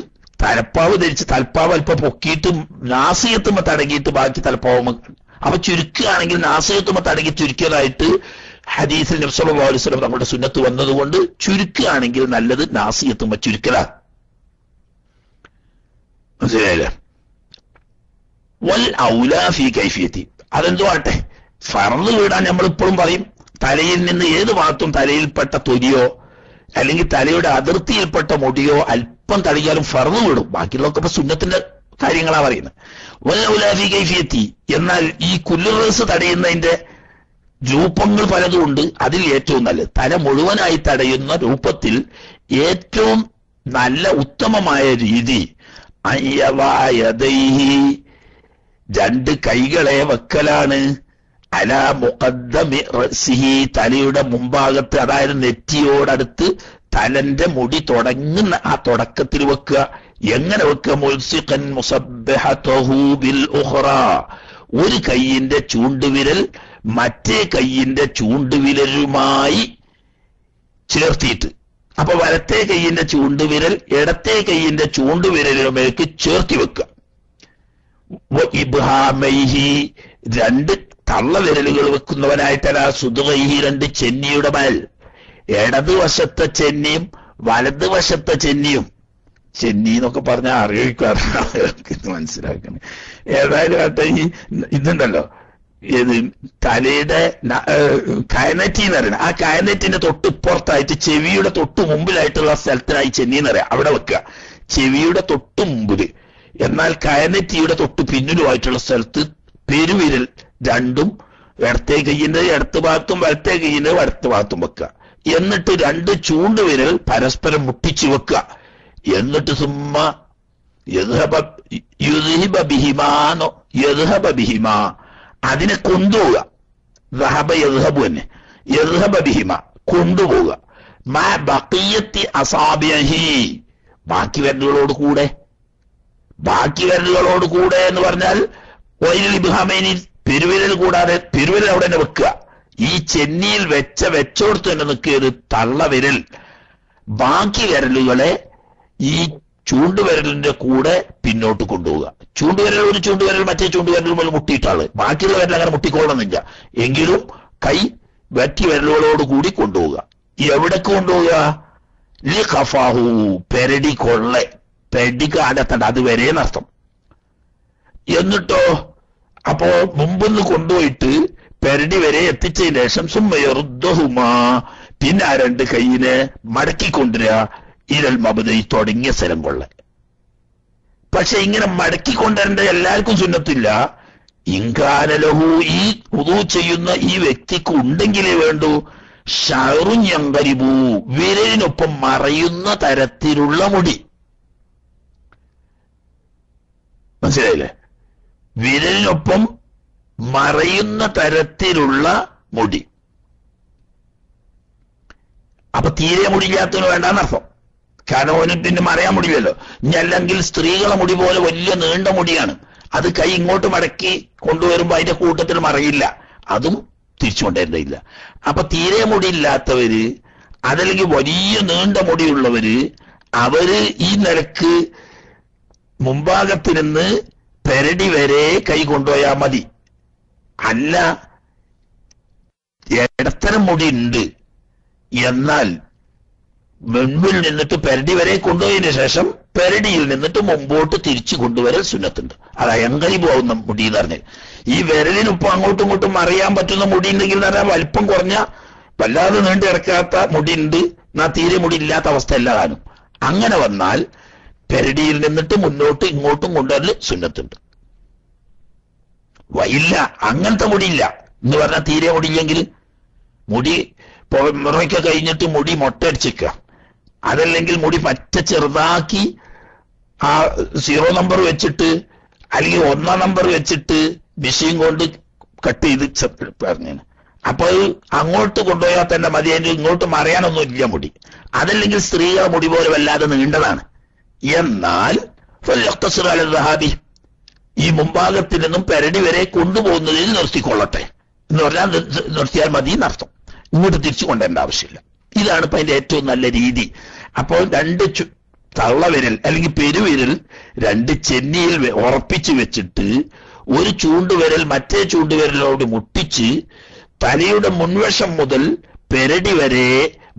തലപ്പാവ് ധരിച്ച് തലപ്പാവ് അല്പം പൊക്കിയിട്ട് നാസിയത്തുമ്പോ തടങ്ങിയിട്ട് ബാക്കി തലപ്പാവ്, അപ്പൊ ചുരുക്കുകയാണെങ്കിൽ നാസിയത്തുമ്പോ തടങ്ങി ചുരുക്കിയതായിട്ട് ഹദീസിൽ നബി സല്ലല്ലാഹു അലൈഹി വസല്ലം തങ്ങളുടെ സുന്നത്ത് വന്നതുകൊണ്ട് ചുരുക്കുകയാണെങ്കിൽ നല്ലത് നാസിയത്തുമ്പോ ചുരുക്കലാണ്. മനസ്സിലായില്ലേ? വൽ ഔലാ ഫീ കൈഫിയത്തി, അതെന്തോ ആട്ടെ, ഫർള് വീടാൻ നമ്മൾ ഇപ്പോഴും പറയും തലയിൽ നിന്ന് ഏത് ഭാഗത്തും തലയിൽപ്പെട്ട തൊലിയോ അല്ലെങ്കിൽ തലയുടെ അതിർത്തിയിൽപ്പെട്ട മുടിയോ അല്പം തടകിയാലും ഫർള് വീടും. ബാക്കിയുള്ളതൊക്കെ ഇപ്പൊ സുന്നത്തിന്റെ കാര്യങ്ങളാ പറയുന്നത്. വൽ ഔലാ ഫീ കൈഫിയത്തി, എന്നാൽ ഈ കുല്ലുറസ് തടയുന്നതിന്റെ രൂപങ്ങൾ പലതും ഉണ്ട്. അതിൽ ഏറ്റവും നല്ലത് തല മുഴുവനായി തടയുന്ന രൂപത്തിൽ ഏറ്റവും നല്ല ഉത്തമമായ രീതി അയ്യവായദൈഹി, 2 കൈകളെ വെക്കലാണ്, അലാ മുഖദ്ദമി റഅ്സിഹി, തലയുടെ മുമ്പാകത്ത്, അതായത് നെറ്റിയോടടുത്ത് തലന്റെ മുടി തുടങ്ങുന്ന ആ തുടക്കത്തിൽ വെക്കുക. എങ്ങനെ വെക്കുക? മുൽസിഖൻ മുസബ്ബഹതഹു ബിൽ ഉഖ്റാ, ഒരു കൈയിന്റെ ചൂണ്ടുവിരൽ മറ്റേ കൈയിന്റെ ചൂണ്ടുവിരലുമായി ചേർത്തിയിട്ട്, അപ്പൊ വലത്തെ കൈയിന്റെ ചൂണ്ടുവിരൽ ഇടത്തെ കൈയിന്റെ ചൂണ്ടുവിരലുമേക്ക് ചേർത്തി വെക്കുക. ഇബ്ഹാമൈഹി, 2 തള്ളവിരലുകൾ വെക്കുന്നവനായിട്ടല്ല, സുദുഗൈഹി, 2 ചെന്നിയുടെ മേൽ, ഇടതുവശത്തെ ചെന്നിയും വലതുവശത്തെ ചെന്നിയും, ചെന്നി എന്നൊക്കെ പറഞ്ഞാൽ അറിയിക്കാറ് മനസ്സിലാക്കണം. ഏതായാലും ആട്ടെ, ഈ ഇതുണ്ടല്ലോ ഏത് തലയുടെ കയനറ്റി എന്ന് പറയുന്നത്, ആ കയനറ്റിന്റെ തൊട്ടിപ്പുറത്തായിട്ട് ചെവിയുടെ തൊട്ട് മുമ്പിലായിട്ടുള്ള സ്ഥലത്തിനായി ചെന്നി എന്ന് പറയാം, അവിടെ വെക്കുക. ചെവിയുടെ തൊട്ട് മുമ്പില്, എന്നാൽ കയനറ്റിയുടെ തൊട്ട് പിന്നിലുമായിട്ടുള്ള സ്ഥലത്ത് പെരുവിരൽ 2ഉം ഇടത്തെ കൈയിന്റെ ഇടത്ത് ഭാഗത്തും വലത്തെ കൈയിന്റെ വലത്ത് ഭാഗത്തും വെക്കുക. എന്നിട്ട് 2 ചൂണ്ടുവിരൽ പരസ്പരം മുട്ടിച്ചു വെക്കുക. എന്നിട്ട് സുമ്മ യുദ്ഹിബ ബിഹിമാ, അതിനെ കൊണ്ടുപോവുക. ദഹബ യദ്ഹബു തന്നെ, യദ്ഹബ ബിഹിമ, കൊണ്ടുപോവുക. മാ ബഖിയത്തി അസാബിഹി, ബാക്കി വിരലുകളോട് കൂടെ. ബാക്കി വിരലുകളോട് കൂടെ എന്ന് പറഞ്ഞാൽ വൈലിൽ ഇബ്ഹാമൈനി, പെരുവിരൽ കൂടാതെ പെരുവിരൽ അവിടെ തന്നെ വെക്കുക. ഈ ചെന്നിയിൽ വെച്ചോടത്ത് തന്നെ നിൽക്കിയത് തള്ളവിരൽ. ബാക്കി വിരലുകളെ ഈ ചൂണ്ടുവിരലിന്റെ കൂടെ പിന്നോട്ട് കൊണ്ടുപോവുക. ചൂണ്ടുവിരൽ ഒരു ചൂണ്ടുവിരൽ മറ്റേ ചൂണ്ടുവിരലുമ്പോൾ മുട്ടിയിട്ടാള്, ബാക്കിയുള്ള വിരൽ അങ്ങനെ മുട്ടിക്കൊള്ളണമെന്നില്ല. എങ്കിലും കൈ വെറ്റി വിരലുകളോട് കൂടി കൊണ്ടുപോവുക. എവിടേക്ക് കൊണ്ടുപോവുക? ലി ഖഫാഹു പെരടി കൊള്ള പെരടിക്ക് അടത്തണ്ട അതുവരെ നഷ്ടം. എന്നിട്ടോ അപ്പോ മുമ്പൊന്ന് കൊണ്ടുപോയിട്ട് പെരടി വരെ എത്തിച്ചതിന് ശേഷം സുമ്മയറുദ്ദഹുമാ പിന്നെ ആ രണ്ട് കൈയിനെ മടക്കിക്കൊണ്ടുവരിക ഇരൽ മബദി തുടങ്ങിയ സ്ഥലം കൊള്ള. പക്ഷെ ഇങ്ങനെ മടക്കിക്കൊണ്ടുവരേണ്ട എല്ലാവർക്കും സുന്നത്തില്ല. ഇൻകാനലഹു ഈ ഉദു ചെയ്യുന്ന ഈ വ്യക്തിക്ക് ഉണ്ടെങ്കിലേ വേണ്ടൂ ഷഅറുൻ യൻഖരിബു വിരലിനൊപ്പം മറയുന്ന തരത്തിലുള്ള മുടി. മനസ്സിലായില്ലേ? വിരലിനൊപ്പം മറയുന്ന തരത്തിലുള്ള മുടി. അപ്പൊ തീരെ മുടിയില്ലാത്തതിന് വേണ്ടാന്നർത്ഥം. കാരണം അവന് പിന്നെ മറയാൻ മുടിയില്ലല്ലോ. ഇനി അല്ലെങ്കിൽ സ്ത്രീകളെ മുടി പോലെ വലിയ നീണ്ട മുടിയാണ്, അത് കൈ ഇങ്ങോട്ട് മടക്കി കൊണ്ടുവരുമ്പോ അതിന്റെ കൂട്ടത്തിൽ മറയില്ല, അതും തിരിച്ചു കൊണ്ടുവരുന്നില്ല. അപ്പൊ തീരെ മുടിയില്ലാത്തവര് അതല്ലെങ്കിൽ വലിയ നീണ്ട മുടിയുള്ളവര് അവര് ഈ നിലക്ക് മുമ്പാകത്ത് നിന്ന് പെരടി വരെ കൈ കൊണ്ടുപോയാൽ മതി. അല്ല ഇടത്തരം മുടി ഉണ്ട് എന്നാൽ മുൻപിൽ നിന്നിട്ട് പെരടി വരെ കൊണ്ടുപോയതിനു ശേഷം പെരടിയിൽ നിന്നിട്ട് മുമ്പോട്ട് തിരിച്ചു കൊണ്ടുവരൽ സുന്നത്തുണ്ട്. അത് അയങ്കരി പോകുന്ന മുടി എന്ന് പറഞ്ഞാൽ ഈ വിരലിനൊപ്പം അങ്ങോട്ടും ഇങ്ങോട്ടും അറിയാൻ പറ്റുന്ന മുടി ഉണ്ടെങ്കിൽ എന്ന് പറഞ്ഞാൽ വലിപ്പം കുറഞ്ഞ വല്ലാതെ നീണ്ടു കിടക്കാത്ത മുടി ഉണ്ട്, എന്നാ തീരെ മുടി ഇല്ലാത്ത അവസ്ഥ എല്ലാതാനും. അങ്ങനെ വന്നാൽ പെരടിയിൽ നിന്നിട്ട് മുന്നോട്ട് ഇങ്ങോട്ടും കൊണ്ടുവരൽ സുന്നത്തുണ്ട്. ഇല്ല അങ്ങനത്തെ മുടിയില്ല എന്ന് പറഞ്ഞാൽ തീരെ മുടിയില്ലെങ്കിൽ മുടി മുറയ്ക്ക് കഴിഞ്ഞിട്ട് മുടി മൊട്ടടിച്ചിക്കുക, അതല്ലെങ്കിൽ മുടി പറ്റ ചെറുതാക്കി ആ 0 നമ്പർ വെച്ചിട്ട് അല്ലെങ്കിൽ 1 നമ്പർ വെച്ചിട്ട് മെഷീൻ കൊണ്ട് കട്ട് ചെയ്ത് പറഞ്ഞു. അപ്പൊ അങ്ങോട്ട് കൊണ്ടുപോയാൽ തന്നെ മതി, അതിന് ഇങ്ങോട്ട് മറിയാനൊന്നും ഇല്ല മുടി. അതല്ലെങ്കിൽ സ്ത്രീകളെ മുടി പോലെ വല്ലാതെ നീണ്ടതാണ്. എന്നാൽ ഈ മുമ്പാകത്തിൽ നിന്നും പെരടി വരെ കൊണ്ടുപോകുന്നതിൽ നിർത്തിക്കൊള്ളട്ടെ എന്ന് പറഞ്ഞാൽ നിർത്തിയാൽ മതി എന്നർത്ഥം. ഇങ്ങോട്ട് തിരിച്ചു കൊണ്ടുവരേണ്ട ആവശ്യമില്ല. ഇതാണ് ഇപ്പൊ അതിന്റെ ഏറ്റവും നല്ല രീതി. അപ്പോൾ രണ്ട് തള്ളവിരൽ അല്ലെങ്കിൽ പെരുവിരൽ രണ്ട് ചെന്നിയിൽ ഉറപ്പിച്ചു വെച്ചിട്ട് ഒരു ചൂണ്ടുവിരൽ മറ്റേ ചൂണ്ടുവിരലോട് മുട്ടിച്ച് തലയുടെ മുൻവശം മുതൽ പെരടി വരെ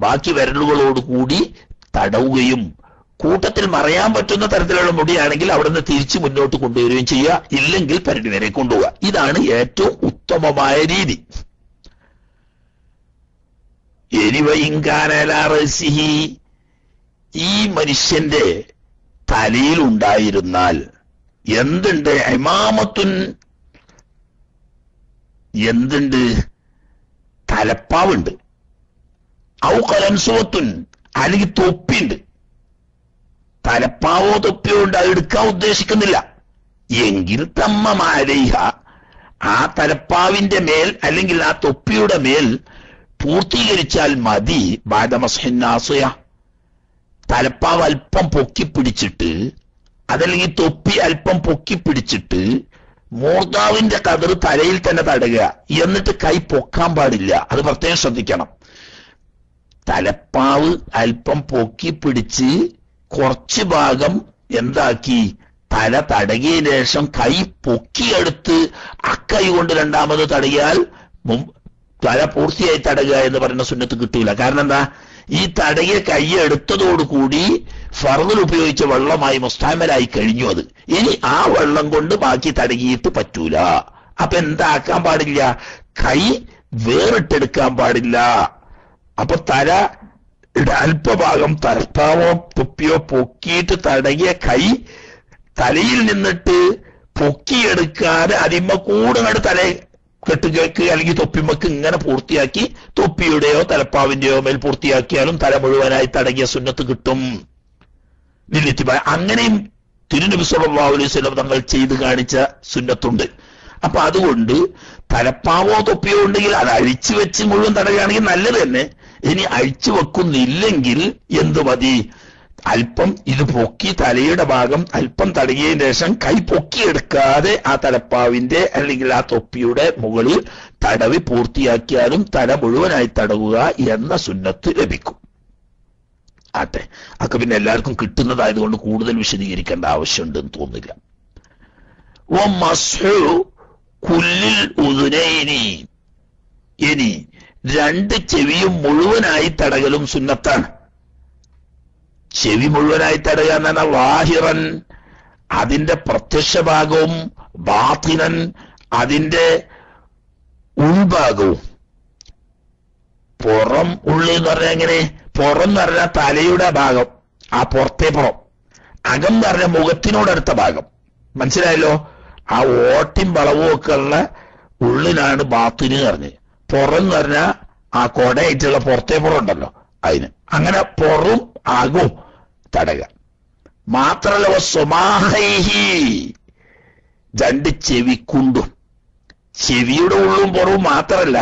ബാക്കി വിരലുകളോട് കൂടി തടവുകയും കൂട്ടത്തിൽ മറയാൻ പറ്റുന്ന തരത്തിലുള്ള മുടിയാണെങ്കിൽ അവിടെ നിന്ന് തിരിച്ച് മുന്നോട്ട് കൊണ്ടുവരികയും ചെയ്യുക, ഇല്ലെങ്കിൽ പെരടി വരെ കൊണ്ടുപോവുക. ഇതാണ് ഏറ്റവും ഉത്തമമായ രീതി. എരിവയിങ്കാനലാറസിഹി ഈ മനുഷ്യന്റെ തലയിൽ ഉണ്ടായിരുന്നാൽ എന്തുണ്ട്? ഇമാമത്തുൻ എന്തുണ്ട്? തലപ്പാവുണ്ട്. ഔ കലൻസുവത്തുൻ അല്ലെങ്കിൽ തൊപ്പിയുണ്ട്. തലപ്പാവോ തൊപ്പിയോ ഉണ്ട്, അത് എടുക്കാൻ ഉദ്ദേശിക്കുന്നില്ല എങ്കിൽ തമ്മമാലൈഹ ആ തലപ്പാവിന്റെ മേൽ അല്ലെങ്കിൽ ആ തൊപ്പിയുടെ മേൽ പൂർത്തീകരിച്ചാൽ മതി. ബാദമസ്ഹിന്നാസുയ തലപ്പാവ് അല്പം പൊക്കി പിടിച്ചിട്ട് അതല്ലെങ്കിൽ തൊപ്പി അല്പം പൊക്കി പിടിച്ചിട്ട് മൂർദാവിന്റെ കതിർ തലയിൽ തന്നെ തടയുക, എന്നിട്ട് കൈ പൊക്കാൻ പാടില്ല. അത് പ്രത്യേകം ശ്രദ്ധിക്കണം. തലപ്പാവ് അല്പം പൊക്കി പിടിച്ച് കുറച്ച് ഭാഗം എന്താക്കി തല തടകിയതിനു ശേഷം കൈ പൊക്കിയെടുത്ത് അക്കൈ കൊണ്ട് രണ്ടാമത് തടകിയാൽ തല പൂർത്തിയായി തടയുക എന്ന് പറയുന്ന സുന്നത്ത് കിട്ടൂല. കാരണം എന്താ? ഈ തടകിയ കൈ എടുത്തതോടുകൂടി ഫർദിൽ ഉപയോഗിച്ച വെള്ളമായി മുസ്താമലായി കഴിഞ്ഞു. അത് ഇനി ആ വെള്ളം കൊണ്ട് ബാക്കി തടകിയിട്ട് പറ്റൂല. അപ്പൊ എന്താക്കാൻ പാടില്ല? കൈ വേറിട്ടെടുക്കാൻ പാടില്ല. അപ്പൊ തല അല്പഭാഗം തലപ്പാവോ തൊപ്പിയോ പൊക്കിയിട്ട് തടകിയ കൈ തലയിൽ നിന്നിട്ട് പൊക്കിയെടുക്കാതെ അതിമ്മ കൂടെ തല കെട്ടുകൾക്ക് അല്ലെങ്കിൽ തൊപ്പിമക്ക് ഇങ്ങനെ പൂർത്തിയാക്കി തൊപ്പിയുടെയോ തലപ്പാവിന്റെയോ മേൽ പൂർത്തിയാക്കിയാലും തല മുഴുവനായി തടകിയ സുന്നത്ത് കിട്ടും. അങ്ങനെയും തിരുനബി സല്ലല്ലാഹു അലൈഹി വസല്ലം തങ്ങൾ ചെയ്ത് കാണിച്ച സുന്നത്തുണ്ട്. അപ്പൊ അതുകൊണ്ട് തലപ്പാവോ തൊപ്പിയോ ഉണ്ടെങ്കിൽ അത് അഴിച്ചു വെച്ച് മുഴുവൻ തടയുകയാണെങ്കിൽ നല്ലത് തന്നെ. ഇനി അഴിച്ചു വെക്കുന്നില്ലെങ്കിൽ എന്തു മതി? അല്പം ഇത് പൊക്കി തലയുടെ ഭാഗം അല്പം തടകിയതിനു ശേഷം കൈ പൊക്കിയെടുക്കാതെ ആ തലപ്പാവിന്റെ അല്ലെങ്കിൽ ആ തൊപ്പിയുടെ മുകളിൽ തടവി പൂർത്തിയാക്കിയാലും തല മുഴുവനായി തടവുക എന്ന സുന്നത്ത് ലഭിക്കും. ആട്ടെ, അതൊക്കെ പിന്നെ എല്ലാവർക്കും കിട്ടുന്നതായതുകൊണ്ട് കൂടുതൽ വിശദീകരിക്കേണ്ട ആവശ്യമുണ്ടെന്ന് തോന്നുന്നില്ല. ഇനി രണ്ട് ചെവിയും മുഴുവനായി തടകലും സുന്നത്താണ്. ചെവി മുഴുവനായി തടയുക എന്ന് പറഞ്ഞാൽ വാഹിറൻ അതിന്റെ പ്രത്യക്ഷ ഭാഗവും, ബാത്തിനൻ അതിന്റെ ഉൾഭാഗവും. പുറം ഉള്ളി എന്ന് പറഞ്ഞാൽ എങ്ങനെ? പുറം എന്ന് പറഞ്ഞാൽ തലയുടെ ഭാഗം, ആ പുറത്തെ പുറം. അകം എന്ന് പറഞ്ഞാൽ മുഖത്തിനോടടുത്ത ഭാഗം. മനസ്സിലായല്ലോ? ആ ഓട്ടിയും വളവും ഒക്കെ ഉള്ള ഉള്ളിനാണ് ബാത്തിന് പറഞ്ഞ്. പുറം എന്ന് പറഞ്ഞാൽ ആ കൊടയായിട്ടുള്ള പുറത്തെ പുറം ഉണ്ടല്ലോ അതിന്. അങ്ങനെ പുറവും അകവും തടയുക. മാത്രല്ല സ്വമാഹൈഹി രണ്ട് ചെവിക്കുണ്ടും. ചെവിയുടെ ഉള്ളും പുറവും മാത്രല്ല,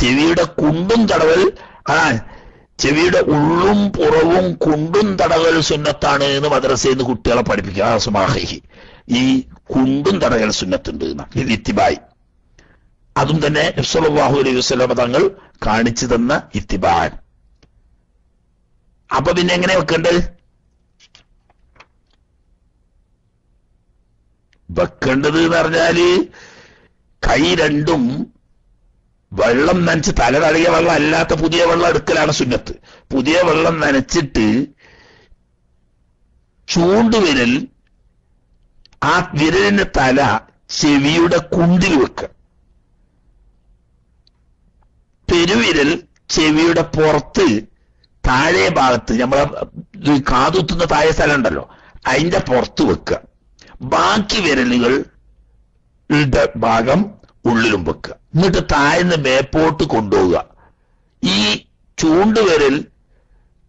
ചെവിയുടെ കുണ്ടും തടവൽ. ചെവിയുടെ ഉള്ളും പുറവും കുണ്ടും തടവൽ സുന്നത്താണ് എന്ന് മദ്രസയിൽ നിന്ന് കുട്ടികളെ പഠിപ്പിക്കുക. സ്വമാഹൈഹി ഈ കുണ്ടും തടകൽ സുന്നത്തുണ്ട് ഇത്തിബായി. അതും തന്നെ നബി സല്ലല്ലാഹു അലൈഹി വസല്ലം തങ്ങൾ കാണിച്ചു തന്ന ഇത്തിബാൻ. അപ്പൊ പിന്നെ എങ്ങനെ വെക്കേണ്ടത്? വെക്കേണ്ടത് എന്ന് പറഞ്ഞാല് കൈ രണ്ടും വെള്ളം നനച്ച്, തല തടകിയ വെള്ളം അല്ലാത്ത പുതിയ വെള്ളം എടുക്കലാണ് സുന്നത്ത്. പുതിയ വെള്ളം നനച്ചിട്ട് ചൂണ്ടുവിരൽ ആ വിരലിന്റെ തല ചെവിയുടെ കുണ്ടിൽ വെക്കുക. പെരുവിരൽ ചെവിയുടെ പുറത്ത് താഴെ ഭാഗത്ത്, നമ്മളെ കാതുത്തുന്ന താഴെ സ്ഥലം ഉണ്ടല്ലോ അതിന്റെ പുറത്ത് വെക്കുക. ബാക്കി വിരലുകളുടെ ഭാഗം ഉള്ളിലും വെക്കുക. എന്നിട്ട് താഴ്ന്ന് മേപ്പോട്ട് കൊണ്ടുപോവുക. ഈ ചൂണ്ടുവിരൽ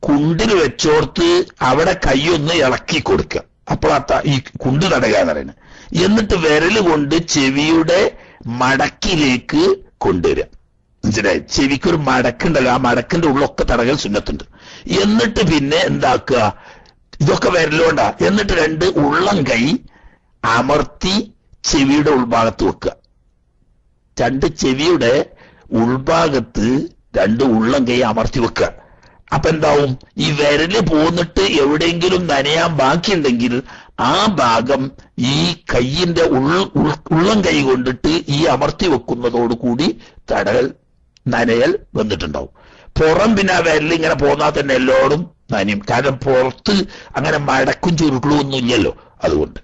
കുണ്ടിൽ വെച്ചോർത്ത് അവിടെ കൈയൊന്ന് ഇളക്കി കൊടുക്കുക. അപ്പോൾ ഈ കുണ്ട് തടയുക എന്ന് പറയുന്നത്. എന്നിട്ട് വിരല് കൊണ്ട് ചെവിയുടെ മടക്കിലേക്ക് കൊണ്ടുവരിക. മനസ്സിലായി? ചെവിക്കൊരു മടക്കുണ്ടല്ലോ, ആ മടക്കിന്റെ ഉള്ളൊക്കെ തടകൽ സുന്നത്തുണ്ട്. എന്നിട്ട് പിന്നെ എന്താക്കുക? ഇതൊക്കെ വിരലുകൊണ്ടാ. എന്നിട്ട് രണ്ട് ഉള്ളം കൈ അമർത്തി ചെവിയുടെ ഉൾഭാഗത്ത് വെക്കുക. രണ്ട് ചെവിയുടെ ഉൾഭാഗത്ത് രണ്ട് ഉള്ളം കൈ അമർത്തി വെക്കുക. അപ്പൊ എന്താവും? ഈ വിരല് പോന്നിട്ട് എവിടെയെങ്കിലും നനയാൻ ബാക്കിയുണ്ടെങ്കിൽ ആ ഭാഗം ഈ കൈയിന്റെ ഉള്ളം കൈ കൊണ്ടിട്ട് ഈ അമർത്തി വെക്കുന്നതോടുകൂടി തടകൽ നനയൽ വന്നിട്ടുണ്ടാവും. പുറം പിന്നെ ആ വിരൽ ഇങ്ങനെ പോന്നാൽ തന്നെ എല്ലായിടും നനയും. കാരണം പുറത്ത് അങ്ങനെ മടക്കും ചുരുക്കളും ഒന്നും ഇല്ലല്ലോ, അതുകൊണ്ട്.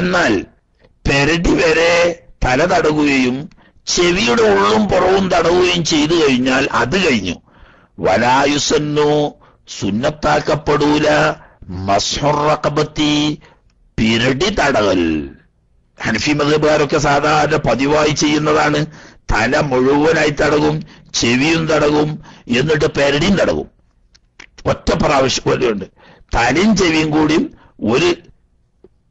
എന്നാൽ പെരടി വരെ തല തടവുകയും ചെവിയുടെ ഉള്ളും പുറവും തടവുകയും ചെയ്തു കഴിഞ്ഞാൽ അത് കഴിഞ്ഞു. വലായുസന്നു സുന്നത്താക്കപ്പെടൂല മസ്ഹുറഖബത്തി പിരടി തടവൽ. ഹനഫി മദ്ഹബുകാരൊക്കെ സാധാരണ പതിവായി ചെയ്യുന്നതാണ്. തല മുഴുവനായി തടകും, ചെവിയും തടകും, എന്നിട്ട് പെരടിയും തടകും. ഒറ്റ പ്രാവശ്യം പോലെയുണ്ട്. തലയും ചെവിയും കൂടിയും ഒരു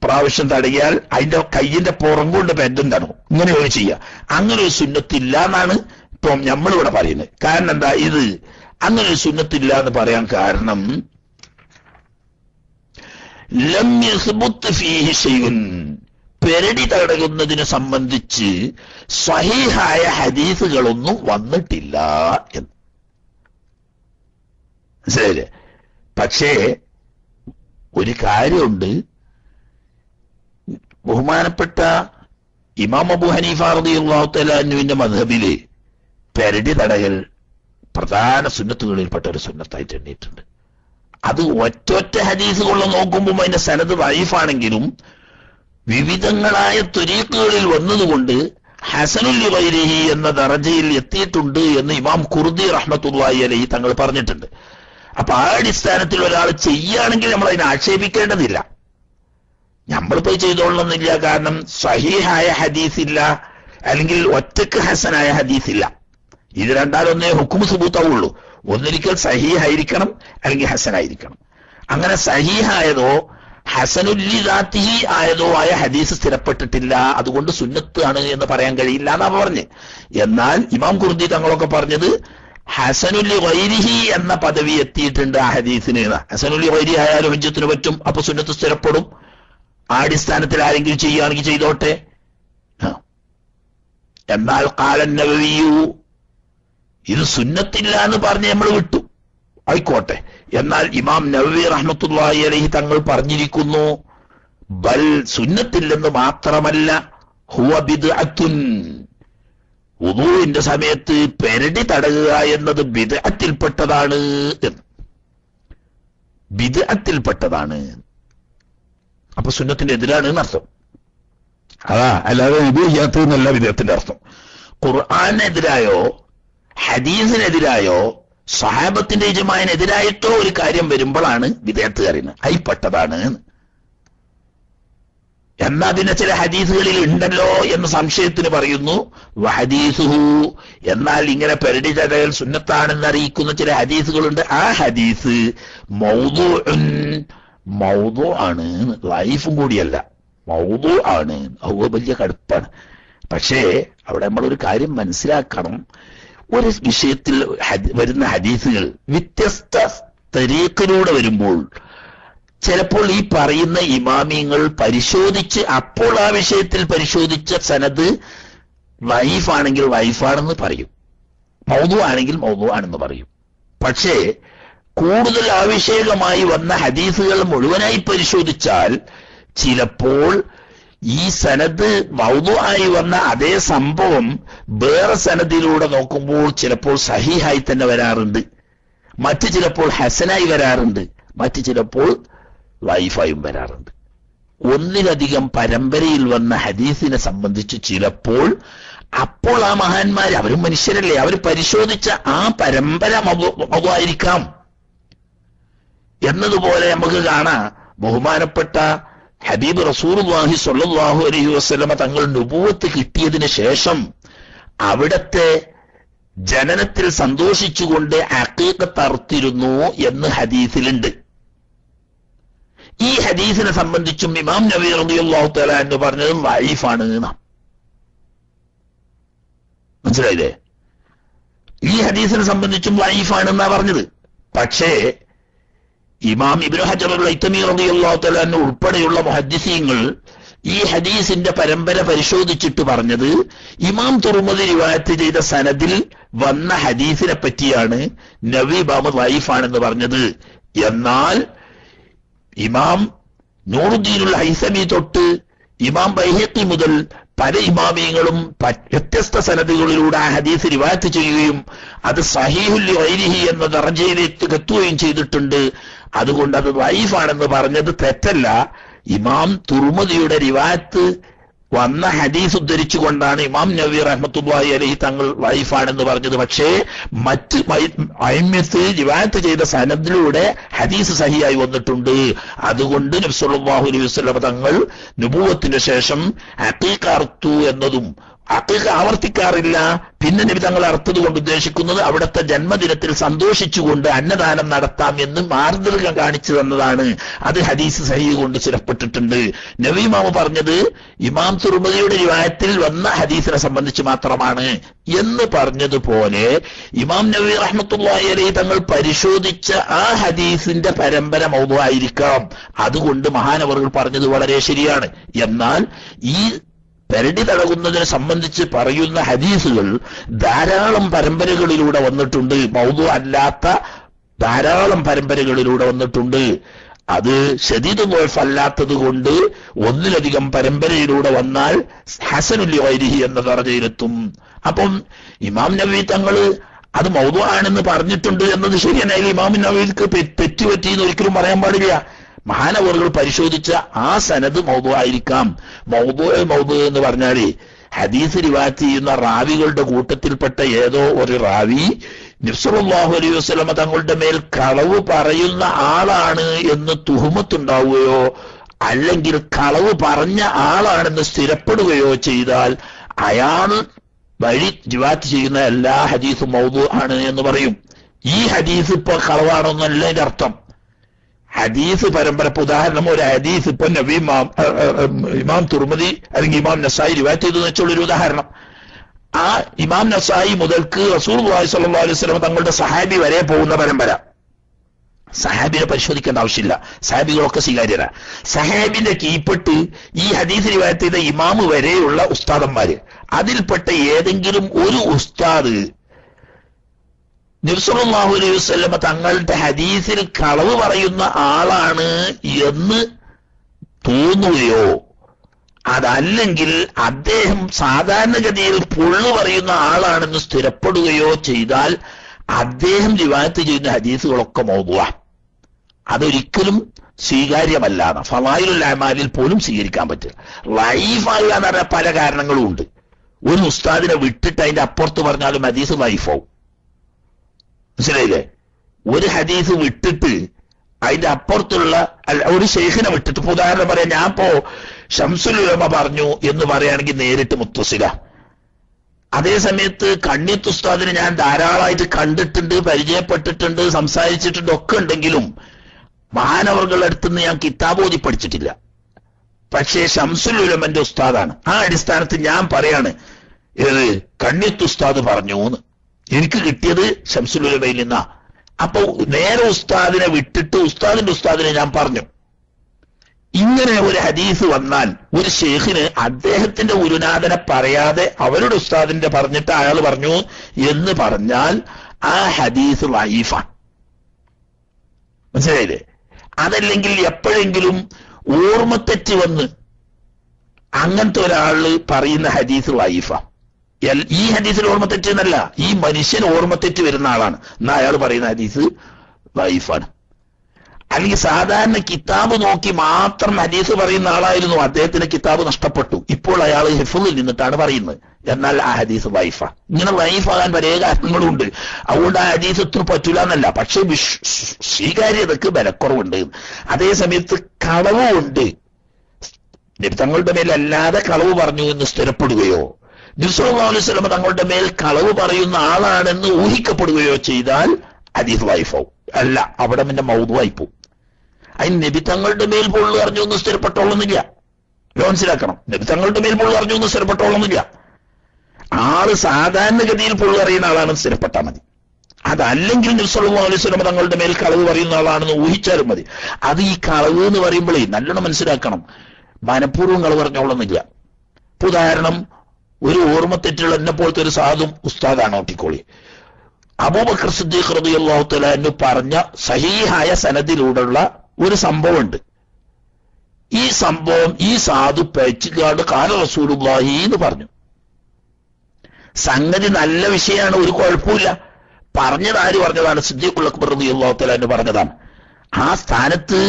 പ്രാവശ്യം തടകിയാൽ അതിന്റെ കയ്യിന്റെ പുറം കൊണ്ട് പെരടും തടകും. ഇങ്ങനെയൊക്കെ ചെയ്യുക. അങ്ങനെ ഒരു സുന്നത്തില്ല എന്നാണ് ഇപ്പം നമ്മളിവിടെ പറയുന്നത്. കാരണം എന്താ? ഇത് അങ്ങനെ ഒരു സുന്നത്തില്ല എന്ന് പറയാൻ കാരണം ലം യസ്ബുത്ത് ഫീഹി ശൈഉൻ, പെരടി തടകുന്നതിനെ സംബന്ധിച്ച് സ്വഹീഹായ ഹദീസുകളൊന്നും വന്നിട്ടില്ല എന്ന്. മനസ്സിലായില്ലേ? പക്ഷേ ഒരു കാര്യമുണ്ട്. ബഹുമാനപ്പെട്ട ഇമാം അബൂ ഹനീഫ റളിയല്ലാഹു തആല അൻഹുവിന്റെ മദ്ഹബില് പെരടി തടകൽ പ്രധാന സുന്നത്തുകളിൽപ്പെട്ട ഒരു സുന്നത്തായിട്ട് എണ്ണിയിട്ടുണ്ട്. അത് ഒറ്റ ഹദീസുകൾ നോക്കുമ്പോൾ അതിന്റെ സനദ് ദഈഫാണെങ്കിലും വിവിധങ്ങളായ ത്വരീഖുകളിൽ വന്നതുകൊണ്ട് ഹസനുൽ ലിഗൈരിഹി എന്ന ദറജയിൽ എത്തിയിട്ടുണ്ട് എന്ന് ഇമാം ഖുർദി റഹ്മത്തുള്ളാഹി അലൈഹി തങ്ങൾ പറഞ്ഞിട്ടുണ്ട്. അപ്പൊ ആ അടിസ്ഥാനത്തിൽ ഒരാൾ ചെയ്യുകയാണെങ്കിൽ നമ്മൾ അതിനെ ആക്ഷേപിക്കേണ്ടതില്ല. നമ്മൾ പോയി ചെയ്തോളണമെന്നില്ല. കാരണം സഹീഹായ ഹദീസില്ല, അല്ലെങ്കിൽ ഒറ്റക്ക് ഹസനായ ഹദീസില്ല. ഇത് രണ്ടാലൊന്നേ ഹുക്മു സുബൂത്താവുള്ളൂ. ഒന്നിരിക്കൽ സഹീഹായിരിക്കണം, അല്ലെങ്കിൽ ഹസനായിരിക്കണം. അങ്ങനെ സഹീഹായതോ ഹസനുല്ലി ദാത്തിഹി ആയതോ ആയ ഹദീസ് സ്ഥിരപ്പെട്ടിട്ടില്ല. അതുകൊണ്ട് സുന്നത്ത് ആണ് എന്ന് പറയാൻ കഴിയില്ല എന്നാ പറഞ്ഞ്. എന്നാൽ ഇമാം ഖുർദി തങ്ങളൊക്കെ പറഞ്ഞത് ഹസനുല്ലി ഗൈരിഹി എന്ന പദവി എത്തിയിട്ടുണ്ട് ആ ഹദീസിന്. ഹസനുല്ലി ഗൈരി ആയാലും ഹുജ്ജത്തിന് പറ്റും, അപ്പൊ സുന്നത്ത് സ്ഥിരപ്പെടും. ആ അടിസ്ഥാനത്തിൽ ആരെങ്കിലും ചെയ്യുകയാണെങ്കിൽ ചെയ്തോട്ടെ. എന്നാൽ ഖാലൻ നബവിയു, ഇത് സുന്നത്തില്ല എന്ന് പറഞ്ഞ് നമ്മൾ വിട്ടു, ആയിക്കോട്ടെ. എന്നാൽ ഇമാം നവവി റഹ്മത്തുള്ളാഹി അലൈഹി തങ്ങൾ പറഞ്ഞിരിക്കുന്നു, ബൽ സുന്നത്തില്ലെന്ന് മാത്രമല്ല ഹുവ ബിദ്അത്തുൻ, വുദൂഇന്റെ സമയത്ത് പെരടി തടകുക എന്നത് ബിദ്അത്തിൽപ്പെട്ടതാണ് എന്ന്. ബിദ്അത്തിൽപ്പെട്ടതാണ്. അപ്പൊ സുന്നത്തിന്റെ എതിരാണ് എന്നർത്ഥം. അതാ, അല്ലാതെ ഇത് ചെയ്യാത്തതെന്നല്ല ബിദ്അത്തിന്റെ അർത്ഥം. ഖുർആനെതിരായോ ഹദീസിനെതിരായോ സ്വഹാബത്തിന്റെ ഇജ്മാഇനെതിരായിട്ടോ ഒരു കാര്യം വരുമ്പോഴാണ് ബിദ്അത്ത് പറയുന്നത്, അതിൽപ്പെട്ടതാണ്. എന്നാ പിന്നെ ചില ഹദീസുകളിൽ ഉണ്ടല്ലോ എന്ന് സംശയത്തിന് പറയുന്നു വഹദീസുഹു, എന്നാൽ ഇങ്ങനെ പെരടി തടയൽ സുന്നത്താണെന്ന് അറിയിക്കുന്ന ചില ഹദീസുകളുണ്ട്. ആ ഹദീസ് മൗദൂ ആണ്, ലൈഫും കൂടിയല്ല, മൗദൂ ആണ്. അത് വലിയ കടുപ്പാണ്. പക്ഷേ അവിടെ നമ്മളൊരു കാര്യം മനസ്സിലാക്കണം. ഒരു വിഷയത്തിൽ വരുന്ന ഹദീസുകൾ വ്യത്യസ്ത തരീഖിലൂടെ വരുമ്പോൾ ചിലപ്പോൾ ഈ പറയുന്ന ഇമാമിങ്ങൾ പരിശോധിച്ച് അപ്പോൾ ആ വിഷയത്തിൽ പരിശോധിച്ച സനദ് വൈഫാണെങ്കിൽ വൈഫാണെന്ന് പറയും, മൗദൂ ആണെങ്കിൽ മൗദൂ ആണെന്ന് പറയും. പക്ഷേ കൂടുതൽ ആവശ്യകമായി വന്ന ഹദീസുകൾ മുഴുവനായി പരിശോധിച്ചാൽ ചിലപ്പോൾ ഈ സനദ് മൗദൂ ആയി വന്ന അതേ സംഭവം വേറെ സനദിലൂടെ നോക്കുമ്പോൾ ചിലപ്പോൾ സഹീഹായി തന്നെ വരാറുണ്ട്, മറ്റു ചിലപ്പോൾ ഹസനായി വരാറുണ്ട്, മറ്റു ചിലപ്പോൾ ലൈഫായും വരാറുണ്ട്. ഒന്നിലധികം പരമ്പരയിൽ വന്ന ഹദീസിനെ സംബന്ധിച്ച് ചിലപ്പോൾ അപ്പോൾ ആ മഹാന്മാർ, അവരും മനുഷ്യരല്ലേ, അവർ പരിശോധിച്ച ആ പരമ്പര മൗദൂആയിരിക്കാം. എന്നതുപോലെ നമുക്ക് കാണാം, ബഹുമാനപ്പെട്ട ഹബീബ് റസൂലുള്ളാഹി സ്വല്ലല്ലാഹു അലൈഹി വസല്ലമ തങ്ങൾ നുബുവത്ത് കിട്ടിയതിന് ശേഷം അവിടത്തെ ജനനത്തിൽ സന്തോഷിച്ചുകൊണ്ട് അഖീഖത്ത് അറുത്തിരുന്നു എന്ന് ഹദീസിലുണ്ട്. ഈ ഹദീസിനെ സംബന്ധിച്ചും ഇമാം നബി റളിയല്ലാഹു തആല എന്ന് പറഞ്ഞത് ലൈഫാണ് എന്നാണ്. മനസ്സിലായില്ലേ? ഈ ഹദീസിനെ സംബന്ധിച്ചും ലൈഫാണെന്നാ പറഞ്ഞത്. പക്ഷേ ഇമാം ഇബ്നു ഹജർ അൽ-ഹൈതമി റളിയല്ലാഹു തആല ഉൾപ്പെടെയുള്ള മുഹദ്ദിസീങ്ങൾ ഈ ഹദീസിന്റെ പരമ്പര പരിശോധിച്ചിട്ട് പറഞ്ഞത് ഇമാം തുർമുദി റിവായത്ത് ചെയ്ത സനദിൽ വന്ന ഹദീസിനെ പറ്റിയാണ് നബി ബാമ ലൈഫാണെന്ന് പറഞ്ഞത്. എന്നാൽ ഇമാം നൂറുദ്ദീനുൽ ഹൈസമി തൊട്ട് ഇമാം ബൈഹഖി മുതൽ പല ഇമാമിയങ്ങളും വ്യത്യസ്ത സനദുകളിലൂടെ ആ ഹദീസ് റിവായത്ത് ചെയ്യുകയും അത് സഹീഹുൽ ഗൈരിഹി എന്ന ദർജയിലേക്ക് എത്തുകയും ചെയ്തിട്ടുണ്ട്. അതുകൊണ്ട് അത് ദഈഫാണെന്ന് പറഞ്ഞത് തെറ്റല്ല. ഇമാം തുർമുദിയുടെ റിവായത്ത് വന്ന ഹദീസ് ഉദ്ധരിച്ചുകൊണ്ടാണ് ഇമാം നവവി റഹ്മത്തുള്ളാഹി അലൈഹി തങ്ങൾ ദഈഫാണെന്ന് പറഞ്ഞത്. പക്ഷേ മറ്റ് അയിമ്മത്ത് റിവായത്ത് ചെയ്ത സനദിലൂടെ ഹദീസ് സഹിയായി വന്നിട്ടുണ്ട്. അതുകൊണ്ട് നബി സല്ലല്ലാഹു അലൈഹി വസല്ലം തങ്ങൾ നുബുവത്തിന് ശേഷം അഖീഖ അറുത്തു എന്നതും അഖീഖ ആവർത്തിക്കാറില്ല. പിന്നെ നബി തങ്ങൾ അറുത്തത് കൊണ്ട് ഉദ്ദേശിക്കുന്നത് അവിടുത്തെ ജന്മദിനത്തിൽ സന്തോഷിച്ചുകൊണ്ട് അന്നദാനം നടത്താം എന്ന് മാർഗദർശനം കാണിച്ചു തന്നതാണ്. അത് ഹദീസ് സഹീഹ് കൊണ്ട് സ്ഥിരപ്പെട്ടിട്ടുണ്ട്. നബി ഇമാം പറഞ്ഞത് ഇമാം തുർമുദിയുടെ റിവായത്തിൽ വന്ന ഹദീസിനെ സംബന്ധിച്ച് മാത്രമാണ് എന്ന് പറഞ്ഞതുപോലെ ഇമാം നബി റഹ്മത്തുള്ളാഹി അലൈഹി തങ്ങൾ പരിശോധിച്ച ആ ഹദീസിന്റെ പരമ്പര മൗദൂആയിരിക്കാം. അതുകൊണ്ട് മഹാനവറുകൾ പറഞ്ഞത് വളരെ ശരിയാണ്. എന്നാൽ ഈ പെരടി തടകുന്നതിനെ സംബന്ധിച്ച് പറയുന്ന ഹദീസുകൾ ധാരാളം പരമ്പരകളിലൂടെ വന്നിട്ടുണ്ട്. മൗദൂ അല്ലാത്ത ധാരാളം പരമ്പരകളിലൂടെ വന്നിട്ടുണ്ട്. അത് ശദീദ് ദഅഫ് അല്ലാത്തത് കൊണ്ട് ഒന്നിലധികം പരമ്പരയിലൂടെ വന്നാൽ ഹസനുൽ ഗൈരിഹി എന്ന ദർജയിലെത്തും. അപ്പം ഇമാം നബവി തങ്ങൾ അത് മൗദൂ ആണെന്ന് പറഞ്ഞിട്ടുണ്ട് എന്നത് ശരിയാണ്. ഇമാം നബവിക്ക് തെറ്റുപറ്റിയെന്ന് ഒരിക്കലും പറയാൻ പാടില്ല. മഹാനവറുകൾ പരിശോധിച്ച ആ സനദ് മൗദൂ ആയിരിക്കാം. മൗദൂ എന്ന് പറഞ്ഞാൽ ഹദീസ് റിവായത്ത് ചെയ്യുന്ന റാവികളുടെ കൂട്ടത്തിൽപ്പെട്ട ഏതോ ഒരു റാവി നബി സല്ലല്ലാഹു അലൈഹി വസല്ലം തങ്ങളുടെ മേൽ കളവ് പറയുന്ന ആളാണ് എന്ന് തുഹമത്തുണ്ടാവുകയോ അല്ലെങ്കിൽ കളവ് പറഞ്ഞ ആളാണെന്ന് സ്ഥിരപ്പെടുകയോ ചെയ്താൽ അയാൾ വഴി റിവായത്ത് ചെയ്യുന്ന എല്ലാ ഹദീസും മൗദൂ ആണ് എന്ന് പറയും. ഈ ഹദീസ് ഇപ്പൊ കളവാണെന്നല്ല ഇതിന്റെ അർത്ഥം. ഹദീസ് പരമ്പര, ഉദാഹരണം ഒരു ഹദീസ് ഇപ്പൊ നബി ഇമാം തുർമുദി അല്ലെങ്കിൽ ഇമാം നസായി റിവായത്ത് ചെയ്തെന്ന് വെച്ചുള്ളൊരു ഉദാഹരണം. ആ ഇമാം നസായി മുതൽക്ക് റസൂലുള്ളാഹി സ്വല്ലല്ലാഹു അലൈഹി വസല്ലം തങ്ങളുടെ സഹാബി വരെ പോകുന്ന പരമ്പര. സഹാബിനെ പരിശോധിക്കേണ്ട ആവശ്യമില്ല, സഹാബികളൊക്കെ സ്വീകാര്യരാ. സഹാബിന്റെ കീഴ്പ്പെട്ട് ഈ ഹദീസ് റിവായത്ത് ചെയ്ത ഇമാമ് വരെയുള്ള ഉസ്താദന്മാര്, അതിൽപ്പെട്ട ഏതെങ്കിലും ഒരു ഉസ്താദ് നബി സല്ലല്ലാഹു അലൈഹി വസല്ലം തങ്ങളുടെ ഹദീസിൽ കളവ് പറയുന്ന ആളാണ് എന്ന് തോന്നുകയോ അതല്ലെങ്കിൽ അദ്ദേഹം സാധാരണഗതിയിൽ പൊള്ളു പറയുന്ന ആളാണെന്ന് സ്ഥിരപ്പെടുകയോ ചെയ്താൽ അദ്ദേഹം റിവായത്ത് ചെയ്യുന്ന ഹദീസുകളൊക്കെ മൗദൂആ. അതൊരിക്കലും സ്വീകാര്യമല്ലാണ്. ഫളായിലുൽ അമാലിൽ പോലും സ്വീകരിക്കാൻ പറ്റില്ല. ലൈഫാകുക എന്ന് പറഞ്ഞാൽ പല കാരണങ്ങളും ഉണ്ട്. ഒരു ഉസ്താദിനെ വിട്ടിട്ട് അതിന്റെ അപ്പുറത്ത് പറഞ്ഞാലും ഹദീസ് ലൈഫാവും. മനസ്സിലായില്ലേ? ഒരു ഹദീസ് വിട്ടിട്ട് അതിന്റെ അപ്പുറത്തുള്ള ഒരു ശൈഖിനെ വിട്ടിട്ട്, ഇപ്പൊ ഉദാഹരണം പറയാം, ഞാൻ ഇപ്പോ ശംസുൽ ഉലമ പറഞ്ഞു എന്ന് പറയുകയാണെങ്കിൽ നേരിട്ട് മുത്തസില. അതേ സമയത്ത് കണ്ണിയത്ത് ഉസ്താദിനെ ഞാൻ ധാരാളമായിട്ട് കണ്ടിട്ടുണ്ട്, പരിചയപ്പെട്ടിട്ടുണ്ട്, സംസാരിച്ചിട്ടുണ്ട് ഒക്കെ ഉണ്ടെങ്കിലും മഹാനവറുകളുടെ അടുത്തുനിന്ന് ഞാൻ കിതാബ് ഓതി പഠിച്ചിട്ടില്ല. പക്ഷേ ശംസുൽ ഉലമന്റെ ഉസ്താദാണ്. ആ അടിസ്ഥാനത്തിൽ ഞാൻ പറയാണ് ഏത് കണ്ണിയത്ത് ഉസ്താദ് പറഞ്ഞു എന്ന്. എനിക്ക് കിട്ടിയത് ശംസുൽ ഉലമയിൽ നിന്നാ. അപ്പൊ നേരെ ഉസ്താദിനെ വിട്ടിട്ട് ഉസ്താദിന്റെ ഉസ്താദിനെ ഞാൻ പറഞ്ഞു. ഇങ്ങനെ ഒരു ഹദീസ് വന്നാൽ ഒരു ഷെയ്ഖിന് അദ്ദേഹത്തിന്റെ ഗുരുനാഥനെ പറയാതെ അവരുടെ ഉസ്താദിന്റെ പറഞ്ഞിട്ട് അയാൾ പറഞ്ഞു എന്ന് പറഞ്ഞാൽ ആ ഹദീസ് ലൈഫാണ്. മനസ്സിലായില്ലേ? അതല്ലെങ്കിൽ എപ്പോഴെങ്കിലും ഓർമ്മത്തെറ്റ് വന്ന് അങ്ങനത്തെ ഒരാള് പറയുന്ന ഹദീസ് ലൈഫാ. ഈ ഹദീസിൽ ഓർമ്മത്തെറ്റ് എന്നല്ല, ഈ മനുഷ്യൻ ഓർമ്മത്തെറ്റ് വരുന്ന ആളാണ് എന്നാ അയാൾ പറയുന്ന ഹദീസ് ലൈഫാണ്. അല്ലെങ്കിൽ സാധാരണ കിതാബ് നോക്കി മാത്രം ഹദീസ് പറയുന്ന ആളായിരുന്നു, അദ്ദേഹത്തിന് കിതാബ് നഷ്ടപ്പെട്ടു, ഇപ്പോൾ അയാൾ ഹിഫ്ളിൽ നിന്നിട്ടാണ് പറയുന്നത്, എന്നാൽ ആ ഹദീസ് ലൈഫാ. ഇങ്ങനെ ലൈഫാകാൻ പല കാരണങ്ങളും ഉണ്ട്. അതുകൊണ്ട് ആ ഹദീസ് ഒത്തിരി പറ്റൂല എന്നല്ല, പക്ഷെ സ്വീകാര്യതക്ക് ബലക്കുറവുണ്ട്. അതേ സമയത്ത് കളവുണ്ട്. തങ്ങളുടെ മേൽ അല്ലാതെ കളവ് പറഞ്ഞു എന്ന് സ്ഥിരപ്പെടുകയോ നബി സല്ലല്ലാഹു അലൈഹി വസല്ലം തങ്ങളുടെ മേൽ കളവ് പറയുന്ന ആളാണെന്ന് ഊഹിക്കപ്പെടുകയോ ചെയ്താൽ ഹദീസ് ലൈഫാവും. അല്ല, അവിടെ പിന്നെ മൗദൂആയി പോവും. അതിന് നബി തങ്ങളുടെ മേൽ പൊള്ളു പറഞ്ഞു എന്ന് സ്ഥിരപ്പെട്ടോളന്നില്ല. മനസ്സിലാക്കണം, നബി തങ്ങളുടെ മേൽ പൊള്ളു പറഞ്ഞു എന്ന് സ്ഥിരപ്പെട്ടോളന്നില്ല. ആള് സാധാരണഗതിയിൽ പൊള്ളു അറിയുന്ന ആളാണെന്ന് സ്ഥിരപ്പെട്ടാൽ മതി. അതല്ലെങ്കിൽ നബി സല്ലല്ലാഹു അലൈഹി വസല്ലം തങ്ങളുടെ മേൽ കളവ് പറയുന്ന ആളാണെന്ന് ഊഹിച്ചാലും മതി. അത് ഈ കളവ് എന്ന് പറയുമ്പോഴേ നല്ലോണം മനസ്സിലാക്കണം, മനഃപൂർവ്വം കളവ് പറഞ്ഞോളന്നില്ല. ഉദാഹരണം, ഒരു ഓർമ്മത്തെറ്റുള്ള എന്നെ പോലത്തെ ഒരു സാധും ഉസ്താദാണ് ഓട്ടിക്കോളി. അബൂബക്കർ സിദ്ദീഖ് റളിയല്ലാഹു തആല അൻഹു പറഞ്ഞ സഹീഹായ സനദിലൂടെയുള്ള ഒരു സംഭവമുണ്ട്. ഈ സംഭവം ഈ സാധു പേച്ചുകാട് ഖാല റസൂലുള്ളാഹി എന്ന് പറഞ്ഞു. സംഗതി നല്ല വിഷയമാണ്, ഒരു കുഴപ്പമില്ല. പറഞ്ഞത് ആര് പറഞ്ഞതാണ്? സിദ്ദീഖുൽ അക്ബർ റളിയല്ലാഹു തആല അൻഹു പറഞ്ഞതാണ്. ആ സ്ഥാനത്ത്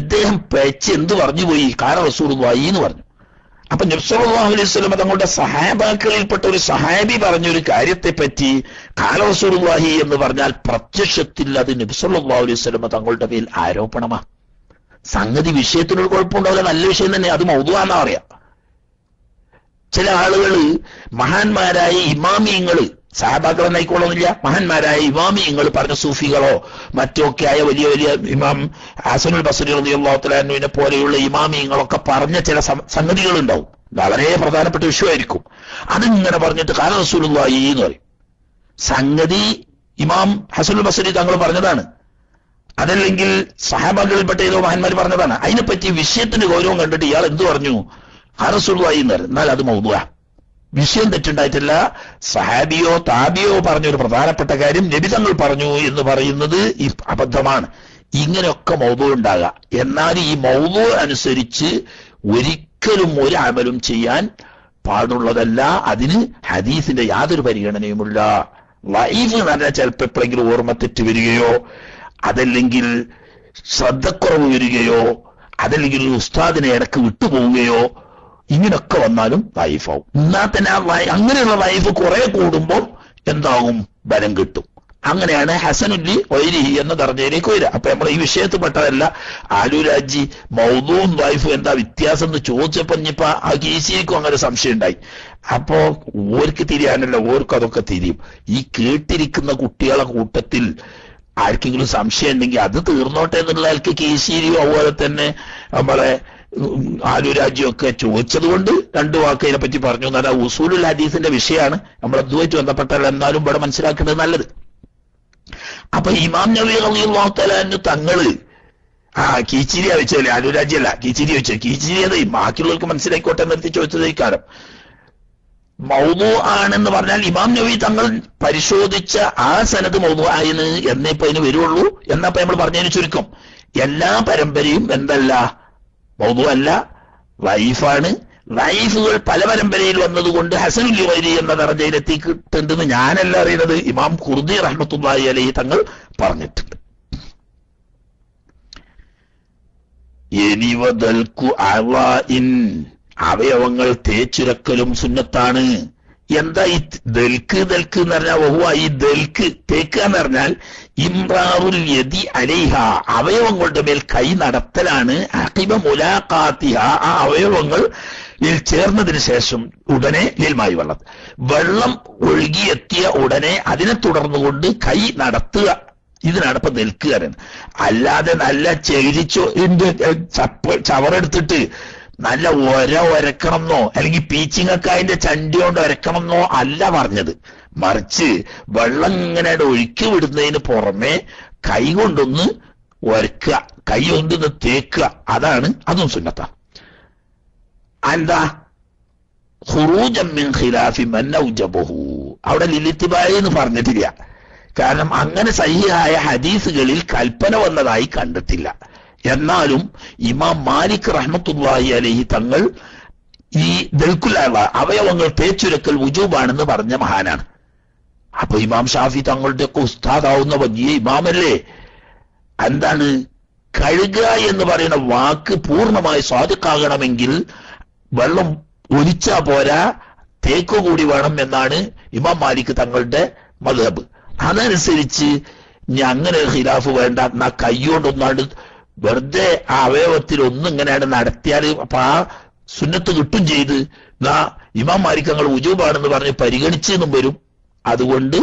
ഇദ്ദേഹം പേച്ച് എന്ത് പറഞ്ഞു പോയി? ഖാല റസൂലുള്ളാഹി എന്ന് പറഞ്ഞു. അപ്പൊ നബി സല്ലല്ലാഹു അലൈഹി വസല്ലം തങ്ങളുടെ സഹാബാക്കളിൽപ്പെട്ട ഒരു സഹാബി പറഞ്ഞൊരു കാര്യത്തെ പറ്റി ഖാല റസൂലുള്ളാഹി എന്ന് പറഞ്ഞാൽ പ്രത്യക്ഷത്തിൽ അത് നബി സല്ലല്ലാഹു അലൈഹി വസല്ലം തങ്ങളുടെ മേൽ ആരോപണമാ. സംഗതി വിഷയത്തിനൊരു കുഴപ്പമുണ്ടാവില്ല, നല്ല വിഷയം തന്നെ, അത് മൗദൂആന്നാ പറയാ. ചില ആളുകൾ മഹാന്മാരായ ഇമാമിയങ്ങള്, സഹാബാക്കൾ എന്നായിക്കോളന്നില്ല, മഹാന്മാരായ ഇമാമിയങ്ങൾ പറഞ്ഞ സൂഫികളോ മറ്റൊക്കെ ആയ വലിയ വലിയ ഇമാം ഹസനുൽ ബസ്രി റളിയല്ലാഹു തആല അൻഹുവിനെ പോലെയുള്ള ഇമാമിയങ്ങളൊക്കെ പറഞ്ഞ ചില സംഗതികൾ ഉണ്ടാവും, വളരെ പ്രധാനപ്പെട്ട വിഷയമായിരിക്കും. അതിങ്ങനെ പറഞ്ഞിട്ട് ഖാല റസൂലുള്ളാഹി എന്ന് പറയും. സംഗതി ഇമാം ഹസനുൽ ബസ്രി തങ്ങൾ പറഞ്ഞതാണ്, അതല്ലെങ്കിൽ സഹാബാക്കളിൽപ്പെട്ട ഏതോ മഹാന്മാർ പറഞ്ഞതാണ്. അതിനെപ്പറ്റി വിഷയത്തിന്റെ ഗൗരവം കണ്ടിട്ട് ഇയാൾ എന്ത് പറഞ്ഞു? ഖാല റസൂലുള്ളാഹി എന്ന് പറയും. എന്നാൽ അത് മൗദൂആ, വിഷയം തെറ്റുണ്ടായിട്ടില്ല. സഹാബിയോ താബിയോ പറഞ്ഞൊരു പ്രധാനപ്പെട്ട കാര്യം നബി തങ്ങൾ പറഞ്ഞു എന്ന് പറയുന്നത് ഈ അബദ്ധമാണ്. ഇങ്ങനെയൊക്കെ മൗദൂ ഉണ്ടാകുക. എന്നാൽ ഈ മൗദൂ അനുസരിച്ച് ഒരിക്കലും ഒരു അമലും ചെയ്യാൻ പാടുള്ളതല്ല. അതിന് ഹദീസിന്റെ യാതൊരു പരിഗണനയുമില്ല. ലൈഫ് എന്ന് പറഞ്ഞാൽ ചിലപ്പോൾ എപ്പോഴെങ്കിലും ഓർമ്മത്തെറ്റ് വരികയോ, അതല്ലെങ്കിൽ ശ്രദ്ധക്കുറവ് വരികയോ, അതല്ലെങ്കിൽ ഉസ്താദിനെ ഇടക്ക് വിട്ടുപോവുകയോ, ഇങ്ങനൊക്കെ വന്നാലും ലൈഫാവും. എന്നാൽ തന്നെ അങ്ങനെയുള്ള ലൈഫ് കുറെ കൂടുമ്പോൾ എന്താകും? ബലം കിട്ടും. അങ്ങനെയാണ് ഹസനുല്ലി വൈരിഹി എന്ന ദർജയിലേക്ക് വരിക. അപ്പൊ നമ്മൾ ഈ വിഷയത്തിൽ പെട്ടതല്ല. ആലുരാജി മൗദൂഉം ലൈഫും എന്താ വ്യത്യാസം എന്ന് ചോദിച്ചപ്പോ ഇനിയിപ്പോ ആ കീശിക്കും അങ്ങനെ സംശയം ഉണ്ടായി. അപ്പോ ഓർക്ക് തിരിയാനല്ല, ഓർക്ക് അതൊക്കെ തിരിയും. ഈ കേട്ടിരിക്കുന്ന കുട്ടികളെ കൂട്ടത്തിൽ ആർക്കെങ്കിലും സംശയം ഉണ്ടെങ്കിൽ അത് തീർന്നോട്ടെ എന്നുള്ള ആൾക്ക് കീശീരിയോ അതുപോലെ തന്നെ നമ്മളെ ആലുരാജ്യമൊക്കെ ചോദിച്ചത് കൊണ്ട് രണ്ടു വാക്ക് ഇതിനെ പറ്റി പറഞ്ഞു. എന്നാൽ ഉസൂലുൽ ഹദീസിന്റെ വിഷയമാണ്, നമ്മൾ അതുമായിട്ട് ബന്ധപ്പെട്ടല്ല. എന്നാലും ഇവിടെ മനസ്സിലാക്കേണ്ടത് നല്ലത്. അപ്പൊ ഇമാം നബി റളിയല്ലാഹു തആല അൻഹു തങ്ങള് കീച്ചിരി വെച്ചല്ലേ, ആലുരാജ്യല്ല കീച്ചിരി വെച്ചു. കീച്ചിരി അത് ബാക്കിയുള്ളവർക്ക് മനസ്സിലായിക്കോട്ടെ നിർത്തി ചോദിച്ചത് ഈ കാലം. മൗദൂ ആണെന്ന് പറഞ്ഞാൽ ഇമാം നബി തങ്ങൾ പരിശോധിച്ച ആ സനദ് മൗദൂ ആയിന് എന്നേപ്പോ അതിന് വരുള്ളൂ. എന്നപ്പോ നമ്മൾ പറഞ്ഞതിന് ചുരുക്കം എല്ലാ പരമ്പരയും എന്തല്ല, മൗദൂ അല്ല, ലൈഫാണ്. ലൈഫുകൾ പല പരമ്പരയിൽ വന്നതുകൊണ്ട് ഹസനുൽ വൈരി എന്ന ദർജയിൽ എത്തിയിട്ടുണ്ടെന്ന് ഞാനല്ല അറിയുന്നത്, ഇമാം ഖുർദി റഹ്മത്തുള്ളാഹി അലൈഹി തങ്ങൾ പറഞ്ഞിട്ടുണ്ട്. വദൽക്കു അവാഇൻ, അവയവങ്ങൾ തേച്ചുരക്കലും സുന്നത്താണ്. എന്താ ഈ ദൽക്ക് ദൽക്ക് എന്ന് പറഞ്ഞാൽ വഹുവ, ഈ ദൽക്ക് തേക്കുക എന്ന് പറഞ്ഞാൽ ഇംറാറുൽ യദി അലൈഹ, അവയവങ്ങളുടെ മേൽ കൈ നടത്തലാണ്. അഖിബ മുലാഖാത്തിഹ, ആ അവയവങ്ങൾ ചേർന്നതിന് ശേഷം ഉടനെ ലിൽമായി വെള്ളം ഒഴുകിയെത്തിയ ഉടനെ അതിനെ തുടർന്നുകൊണ്ട് കൈ നടത്തുക, ഇതിനാണ് ഇപ്പൊ നിൽക്കുകയാണ്. അല്ലാതെ നല്ല ചെകിരിച്ചോ ചവറെടുത്തിട്ട് നല്ല ഒരക്കണമെന്നോ അല്ലെങ്കിൽ പീച്ചിങ്ങക്കായന്റെ ചണ്ടി കൊണ്ട് ഒരക്കണമെന്നോ അല്ല പറഞ്ഞത്. മറിച്ച് വെള്ളം ഇങ്ങനെ ഒഴുക്കി വിടുന്നതിന് പുറമെ കൈ കൊണ്ടൊന്ന് ഒരക്കുക, കൈ കൊണ്ടൊന്ന് തേക്കുക, അതാണ്, അതും സുന്നത്താ. എന്താ ഖുറൂജൻ മിൻ ഖിലാഫി മൻ ഔജബഹു, അവിടെ ലിലിത്തിബായി എന്ന് പറഞ്ഞിട്ടില്ല. കാരണം അങ്ങനെ സഹിഹായ ഹദീസുകളിൽ കൽപ്പന വന്നതായി കണ്ടിട്ടില്ല. എന്നാലും ഇമാം മാലിക് റഹ്മത്തുള്ളാഹി അലൈഹി തങ്ങൾ ഈ ദൽക്കുൽ അവയവങ്ങൾ തേച്ചുരക്കൽ വുജൂബാണെന്ന് പറഞ്ഞ മഹാനാണ്. അപ്പൊ ഇമാം ഷാഫി തങ്ങളുടെ ഒക്കെ ഉസ്താദാവുന്ന വലിയ ഇമാമല്ലേ. എന്താണ് കഴുകുക എന്ന് പറയുന്ന വാക്ക് പൂർണ്ണമായി സ്വാദിഖാകണമെങ്കിൽ വെള്ളം ഒലിച്ചാ പോരാ, തേക്ക് കൂടി വേണം എന്നാണ് ഇമാം മാലിക് തങ്ങളുടെ മദ്ഹബ്. അതനുസരിച്ച് ഇനി അങ്ങനെ ഖിലാഫ് വേണ്ട, എന്നാ കൈകൊണ്ടൊന്നാണ്ട് വെറുതെ ആ അവയവത്തിൽ ഒന്നിങ്ങനെയാണ് നടത്തിയാൽ അപ്പൊ ആ സുന്നത്ത് കിട്ടും ചെയ്ത് ഇമാം മാലിക് തങ്ങൾ ഉജൂബാണെന്ന് പറഞ്ഞ് പരിഗണിച്ചെന്നും വരും. അതുകൊണ്ട്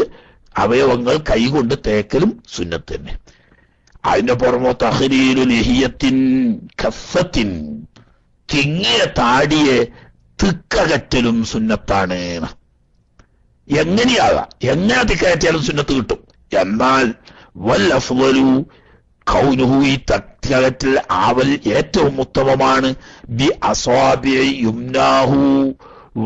അവയവങ്ങൾ കൈകൊണ്ട് തേക്കലും സുന്നത്ത് തന്നെ. അതിന്റെ പുറമോ തഹ്രീലു ലിഹിയത്തിൻ കഫത്തിൻ, തിങ്ങിയ താടിയെ തിക്കകറ്റലും സുന്നത്താണ്. എങ്ങനെയാകാം, എങ്ങനെ തിക്കകറ്റിയാലും സുന്നത്ത് കിട്ടും. എന്നാൽ വല്ലഫ്ളു കൗനുഹു, ഈ തിക്കകറ്റൽ ആവൽ ഏറ്റവും ഉത്തമമാണ് ബി അസ്വാബിഇ യുംനാഹു,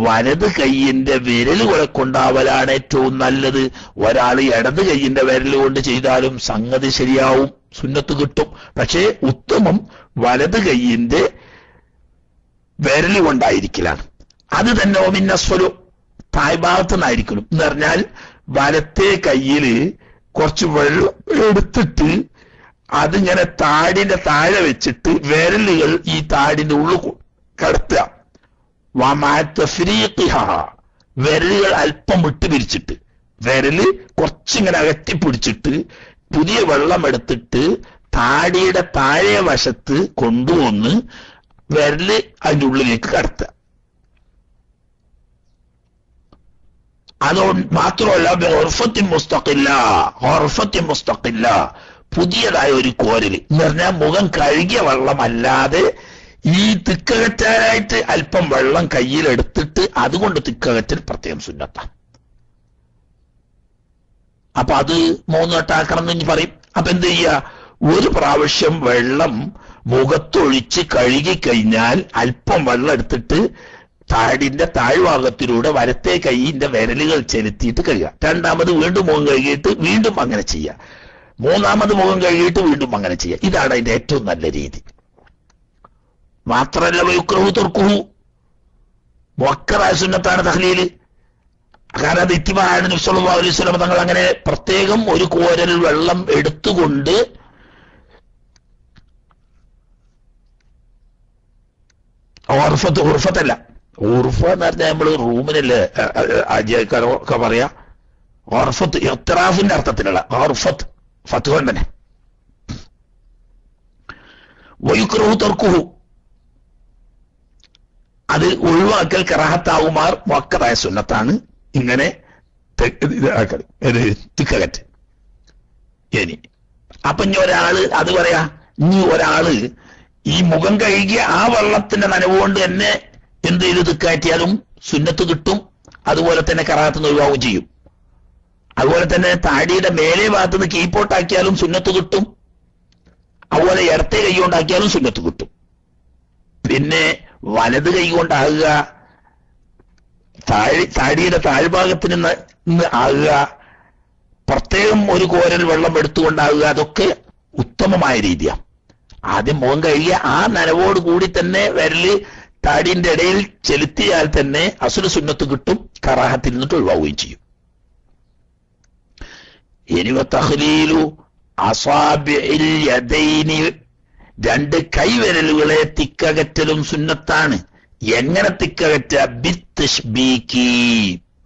വലത് കൈയിന്റെ വിരലുകളെ കൊണ്ടാവലാണ് ഏറ്റവും നല്ലത്. ഒരാൾ ഇടത് കൈയിന്റെ വിരൽ കൊണ്ട് ചെയ്താലും സംഗതി ശരിയാവും, സുന്നത്ത് കിട്ടും. പക്ഷേ ഉത്തമം വലത് കൈയിന്റെ വിരൽ കൊണ്ടായിരിക്കലാണ്. അത് തന്നെ ഒമിന്നസ്വലു, താഴ്ഭാഗത്ത് നിന്നായിരിക്കണം എന്ന് പറഞ്ഞാൽ വലത്തെ കയ്യില് കുറച്ച് വെള്ളം എടുത്തിട്ട് അതിങ്ങനെ താടിന്റെ താഴെ വെച്ചിട്ട് വിരലുകൾ ഈ താടിന്റെ ഉള്ളിൽ കടത്തുക. വിരലുകൾ അല്പം വിട്ടുപിരിച്ചിട്ട് വിരല് കുറച്ചിങ്ങനെ അകറ്റിപ്പിടിച്ചിട്ട് പുതിയ വെള്ളം എടുത്തിട്ട് താടിയുടെ താഴെ വശത്ത് കൊണ്ടുവന്ന് വിരല് അതിന്റെ ഉള്ളിലേക്ക് കടത്തുക. അതുകൊണ്ട് മാത്രമല്ല മുസ്തഖില്ല, പുതിയതായ ഒരു കോരല് എന്ന് പറഞ്ഞാൽ മുഖം കഴുകിയ വെള്ളമല്ലാതെ ഈ തിക്കകറ്റാനായിട്ട് അല്പം വെള്ളം കയ്യിലെടുത്തിട്ട് അതുകൊണ്ട് തിക്കകറ്റൽ പ്രത്യേകം സുന്നത്താണ്. അപ്പൊ അത് 3 വട്ടാക്കണം എന്ന് പറയും. അപ്പൊ എന്ത് ചെയ്യുക, ഒരു പ്രാവശ്യം വെള്ളം മുഖത്തൊഴിച്ച് കഴുകിക്കഴിഞ്ഞാൽ അല്പം വെള്ളം എടുത്തിട്ട് താടിന്റെ താഴ്ഭാഗത്തിലൂടെ വലത്തെ കൈയിന്റെ വിരലുകൾ ചെലുത്തിയിട്ട് കഴുകുക. രണ്ടാമത് വീണ്ടും മുഖം കഴുകിയിട്ട് വീണ്ടും അങ്ങനെ ചെയ്യുക. മൂന്നാമത് മുഖം കഴുകിയിട്ട് വീണ്ടും അങ്ങനെ ചെയ്യുക. ഇതാണ് അതിന്റെ ഏറ്റവും നല്ല രീതി. മാത്രമല്ല വയുക്രഹു തുർക്കുഹു, മുഅക്കറായ സുന്നത്താണ് തഹ്ലീല്. കാരണം അത് ഇത്തിബാഅണ്. നബി സല്ലല്ലാഹു അലൈഹി വസല്ലം തങ്ങൾ അങ്ങനെ പ്രത്യേകം ഒരു കോരൽ വെള്ളം എടുത്തുകൊണ്ട് ഉർഫത്തല്ല, ഉർഫ എന്ന് പറഞ്ഞാൽ നമ്മള് റൂമിനല്ലേ ആജിയാക്കാരൊക്കെ പറയാ. ഉർഫത്ത് ഇഖ്തിറാഫിന്റെ അർത്ഥത്തിലുള്ള ഉർഫത്ത്, ഫത്ത് കൊണ്ട് തന്നെ. വയുക്രഹു തർക്കുഹു, അത് ഒഴിവാക്കൽ കറാഹത്താവുമാർ മുഅക്കറായ സുന്നത്താണ്. ഇങ്ങനെ തിക്കകറ്റ്. ഇനി അപ്പൊ ഇനി ഒരാള് അത് പറയാ, ഇനി ഒരാള് ഈ മുഖം കഴുകിയ ആ വെള്ളത്തിന്റെ നനവുകൊണ്ട് തന്നെ എന്ത് ചെയ്ത് തിക്കയറ്റിയാലും സുന്നത്ത് കിട്ടും. അതുപോലെ തന്നെ കറാഹത്ത് ഒഴിവാകും ചെയ്യും. അതുപോലെ തന്നെ താടിയുടെ മേലെ ഭാഗത്ത് നിന്ന് കീപ്പോട്ടാക്കിയാലും സുന്നത്ത് കിട്ടും. അതുപോലെ ഇടത്തെ കൈ കൊണ്ടാക്കിയാലും സുന്നത്ത് കിട്ടും. പിന്നെ വലത് കൈ കൊണ്ടാകുക, താടിയുടെ താഴ്ഭാഗത്തിന് നിന്ന് ആകുക, പ്രത്യേകം ഒരു കോരൽ വെള്ളം എടുത്തുകൊണ്ടാകുക, അതൊക്കെ ഉത്തമമായ രീതിയാണ്. ആദ്യം മുഖം കഴുകിയ ആ നനവോട് കൂടി തന്നെ വിരല് താടിന്റെ ഇടയിൽ ചെലുത്തിയാൽ തന്നെ അസുര സുന്നത്ത് കിട്ടും, കറാഹത്തിൽ നിന്നിട്ട് ഒഴിവാവുകയും ചെയ്യും. ഇനി തഖ്ലീലു അസാബിഇൽ യദൈനി രണ്ട് കൈവിരലുകളെ തിക്കകറ്റലും സുന്നത്താണ്. എങ്ങനെ തിക്കകറ്റ? ബിത്തശ്ബീകി,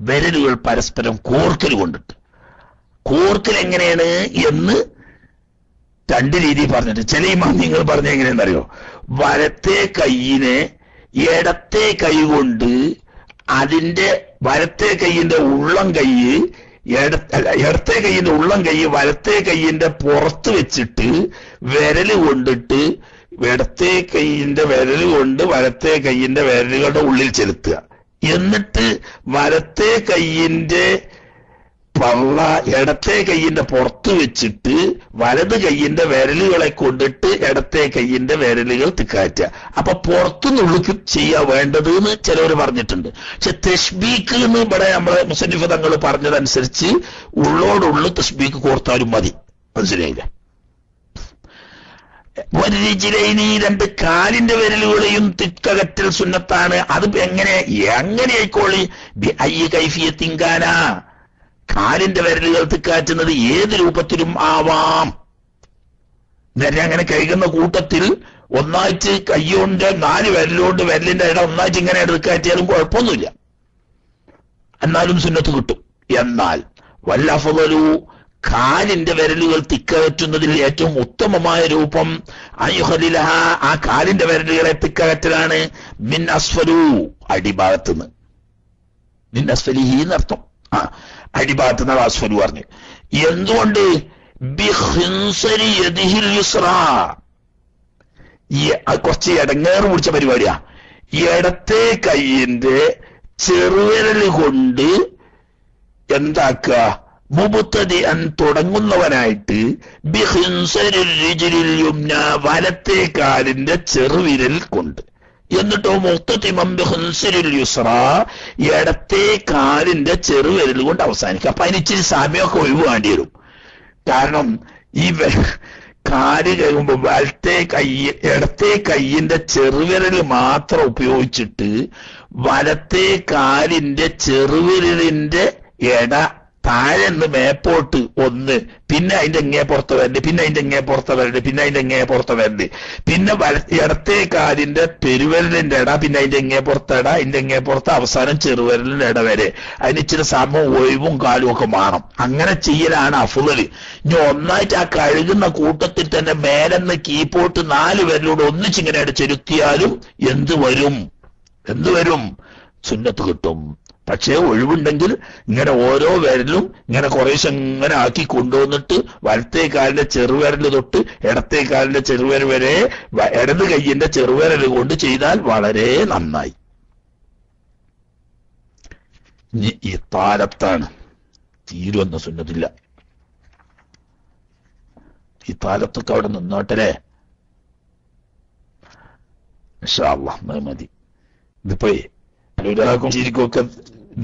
വിരലുകൾ പരസ്പരം കോർക്കൽ കൊണ്ടിട്ട്. കോർക്കൽ എങ്ങനെയാണ് എന്ന് രണ്ട് രീതി പറഞ്ഞിട്ട് ചില ഇമാമിങ്ങൾ പറഞ്ഞ എങ്ങനെയെന്നറിയോ? വലത്തെ കൈയിനെ ഇടത്തെ കൈ കൊണ്ട് അതിന്റെ വലത്തെ കൈയിന്റെ ഉള്ളം കൈ ഇടത്തെ കൈയിന്റെ ഉള്ളം കൈ വലത്തെ കൈയിന്റെ പുറത്ത് വെച്ചിട്ട് വിരല് കൊണ്ടിട്ട് ഇടത്തെ കൈയിന്റെ വിരല് കൊണ്ട് വലത്തെ കൈയിന്റെ വിരലുകളുടെ ഉള്ളിൽ ചെലുത്തുക. എന്നിട്ട് വലത്തെ കൈയിന്റെ പള്ള ഇടത്തെ കൈയിന്റെ പുറത്ത് വെച്ചിട്ട് വലത് കൈയിന്റെ വിരലുകളെ കൊണ്ടിട്ട് ഇടത്തെ കൈയിന്റെ വിരലുകൾ തിക്കാറ്റുക. അപ്പൊ പുറത്തുനിന്നുള്ളിക്ക് ചെയ്യാ വേണ്ടത് എന്ന് ചിലവർ പറഞ്ഞിട്ടുണ്ട്. പക്ഷെ തശ്ബീക്ക് എന്ന് ഇവിടെ നമ്മളെ മുസന്നിഫ് തങ്ങൾ പറഞ്ഞതനുസരിച്ച് ഉള്ളോടുള്ളു തശ്ബീക്ക് കോർത്താലും മതി. മനസ്സിലായില്ല? വരിജിലൈനി, രണ്ട് കാലിന്റെ വിരലുകളെയും തിക്കകറ്റൽ സുന്നത്താണ്. അത് എങ്ങനെ ആയിക്കോളി? കൈഫിയത്തിങ്കാന, കാലിന്റെ വിരലുകൾ തിക്കാറ്റുന്നത് ഏത് രൂപത്തിലും ആവാം. നേരെ അങ്ങനെ കഴുകുന്ന കൂട്ടത്തിൽ ഒന്നായിട്ട് കൈകൊണ്ട് 4 വിരലുകൊണ്ട് വിരലിന്റെ ഇടം ഒന്നായിട്ട് ഇങ്ങനെ എടുക്കാറ്റിയാലും കുഴപ്പമൊന്നുമില്ല, എന്നാലും സുന്നത്ത് കിട്ടും. എന്നാൽ വല്ലഫദലു, കാലിന്റെ വിരലുകൾ തിക്കകറ്റുന്നതിൽ ഏറ്റവും ഉത്തമമായ രൂപം അയ്യുഹലിലഹ, ആ കാലിന്റെ വിരലുകളെ തിക്കകറ്റലാണ്. മിൻ അസ്ഫലു, അടിഭാഗത്തുനിന്ന്. മിൻ അസ്ഫലിഹി എന്നർത്ഥം. അടിഭാഗത്ത് നിന്ന് അസ്ഫലു പറഞ്ഞു. എന്തുകൊണ്ട്? ബിഖിൻസരി യദിഹിൽ യുസ്റാ, കുറച്ച് ഇടങ്ങേറ് പിടിച്ച പരിപാടിയാ. ഇടത്തെ കൈയിന്റെ ചെറുവിരൽ കൊണ്ട് എന്താക്കുക? മുബത്തദിഅൻ, തുടങ്ങുന്നവനായിട്ട്, ബിഖിൻസരിൽ റിജ്ലിൽ യുംന, വലത്തെ കാലിന്റെ ചെറുവിരൽ കൊണ്ട്. എന്നിട്ടോ മുഖ്തതിമം ബിഖിൻസരിൽ യുസ്റാ, ഇടത്തെ കാലിന്റെ ചെറുവിരൽ കൊണ്ട് അവസാനിക്കുക. അപ്പൊ അതിന് ഇച്ചിരി സമയമൊക്കെ ഒഴിവ് വേണ്ടി വരും. കാരണം ഈ കാല് കഴിയുമ്പോൾ ഇടത്തെ കൈയിന്റെ ചെറുവിരൽ മാത്രം ഉപയോഗിച്ചിട്ട് വലത്തെ കാലിന്റെ ചെറുവിരലിന്റെ താഴെ നിന്ന് മേപ്പോട്ട് ഒന്ന്, പിന്നെ അതിന്റെ എങ്ങേ പുറത്ത് വരണ്ട്, പിന്നെ അതിന്റെ എങ്ങേ പുറത്ത് വരണ്ട്, പിന്നെ അതിന്റെ എങ്ങേ പുറത്ത് വരണ്ട്, പിന്നെ ഇടത്തെ കാലിന്റെ പെരുവിരലിന്റെ ഇട, പിന്നെ അതിന്റെ എങ്ങേ പുറത്തട, അതിന്റെ എങ്ങേ പുറത്ത്, അവസാനം ചെറുവിരലിന്റെ ഇട വരെ. അതിന് ഇച്ചിരി സമയം ഒഴിവും കാലും ഒക്കെ വേണം. അങ്ങനെ ചെയ്യലാണ് അഫ്ളൽ. ഇനി ഒന്നായിട്ട് ആ കഴുകുന്ന കൂട്ടത്തിൽ തന്നെ മേലെന്ന് കീപ്പോട്ട് 4 വിരലൂടെ ഒന്നിച്ചിങ്ങനെ ചെലുത്തിയാലും എന്ത് വരും? സുന്നത്ത് കിട്ടും. പക്ഷേ ഒഴിവുണ്ടെങ്കിൽ ഇങ്ങനെ ഓരോ വിരലും ഇങ്ങനെ കുറേശ്ശെ ഇങ്ങനെ ആക്കി കൊണ്ടുവന്നിട്ട് വലത്തെ കാലിന്റെ ചെറുവിരൽ തൊട്ട് ഇടത്തെ കാലിന്റെ ചെറുവിരൽ വരെ ഇടത് കൈയിന്റെ ചെറുവിരൽ കൊണ്ട് ചെയ്താൽ വളരെ നന്നായി. ഈ താലത്താണ്, തീരുവെന്ന സുന്നത്തില്ല. ഈ താലത്തൊക്കെ അവിടെ നിന്നോട്ടല്ലേ, ഇൻഷാ അല്ലാഹ് മതി. ഇതിപ്പോ ഒരാൾക്കും ശരിക്കൊക്കെ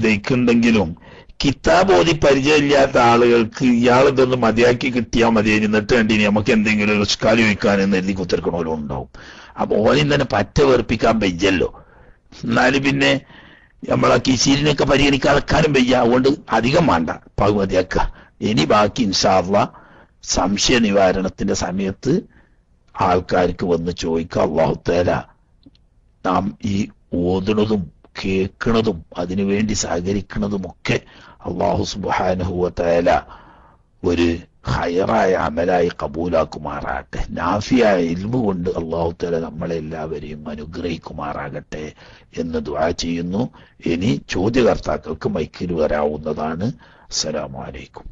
ദഹിക്കുന്നുണ്ടെങ്കിലും കിതാബ് ഓതി പരിചയമില്ലാത്ത ആളുകൾക്ക് ഇയാളിതൊന്ന് മതിയാക്കി കിട്ടിയാൽ മതി, എന്നിട്ട് വേണ്ടി നമുക്ക് എന്തെങ്കിലും റിസ്കാലി വയ്ക്കാനെന്ന് എഴുതി കുത്തിരിക്കണമല്ലോ ഉണ്ടാവും. അപ്പൊ ഓനും തന്നെ പറ്റ വെറുപ്പിക്കാൻ വയ്യല്ലോ. എന്നാലും പിന്നെ നമ്മളെ കിശീരിനൊക്കെ പരിഗണിക്കാതെക്കാനും വയ്യ. അതുകൊണ്ട് അധികം വേണ്ട, മതിയാക്കുക. ഇനി ബാക്കി ഇൻഷാ അല്ലാഹ് സംശയ നിവാരണത്തിന്റെ സമയത്ത് ആൾക്കാർക്ക് വന്ന് ചോദിക്കുക. അല്ലാഹു തആല നാം ഈ ഓതുന്നതും കേൾക്കുന്നതും അതിനുവേണ്ടി സഹകരിക്കുന്നതുമൊക്കെ അല്ലാഹു സുബ്ഹാനഹു വ തആല ഒരു ഖൈറായ അമലായി കബൂലാക്കുമാറാകട്ടെ. നാഫിയായ ഇൽമു കൊണ്ട് അല്ലാഹു തആല നമ്മളെല്ലാവരെയും അനുഗ്രഹിക്കുമാറാകട്ടെ എന്ന് ദുആ ചെയ്യുന്നു. ഇനി ചോദ്യകർത്താക്കൾക്ക് മൈക്കിൽ വരാവുന്നതാണ്. അസ്സലാമു അലൈക്കും.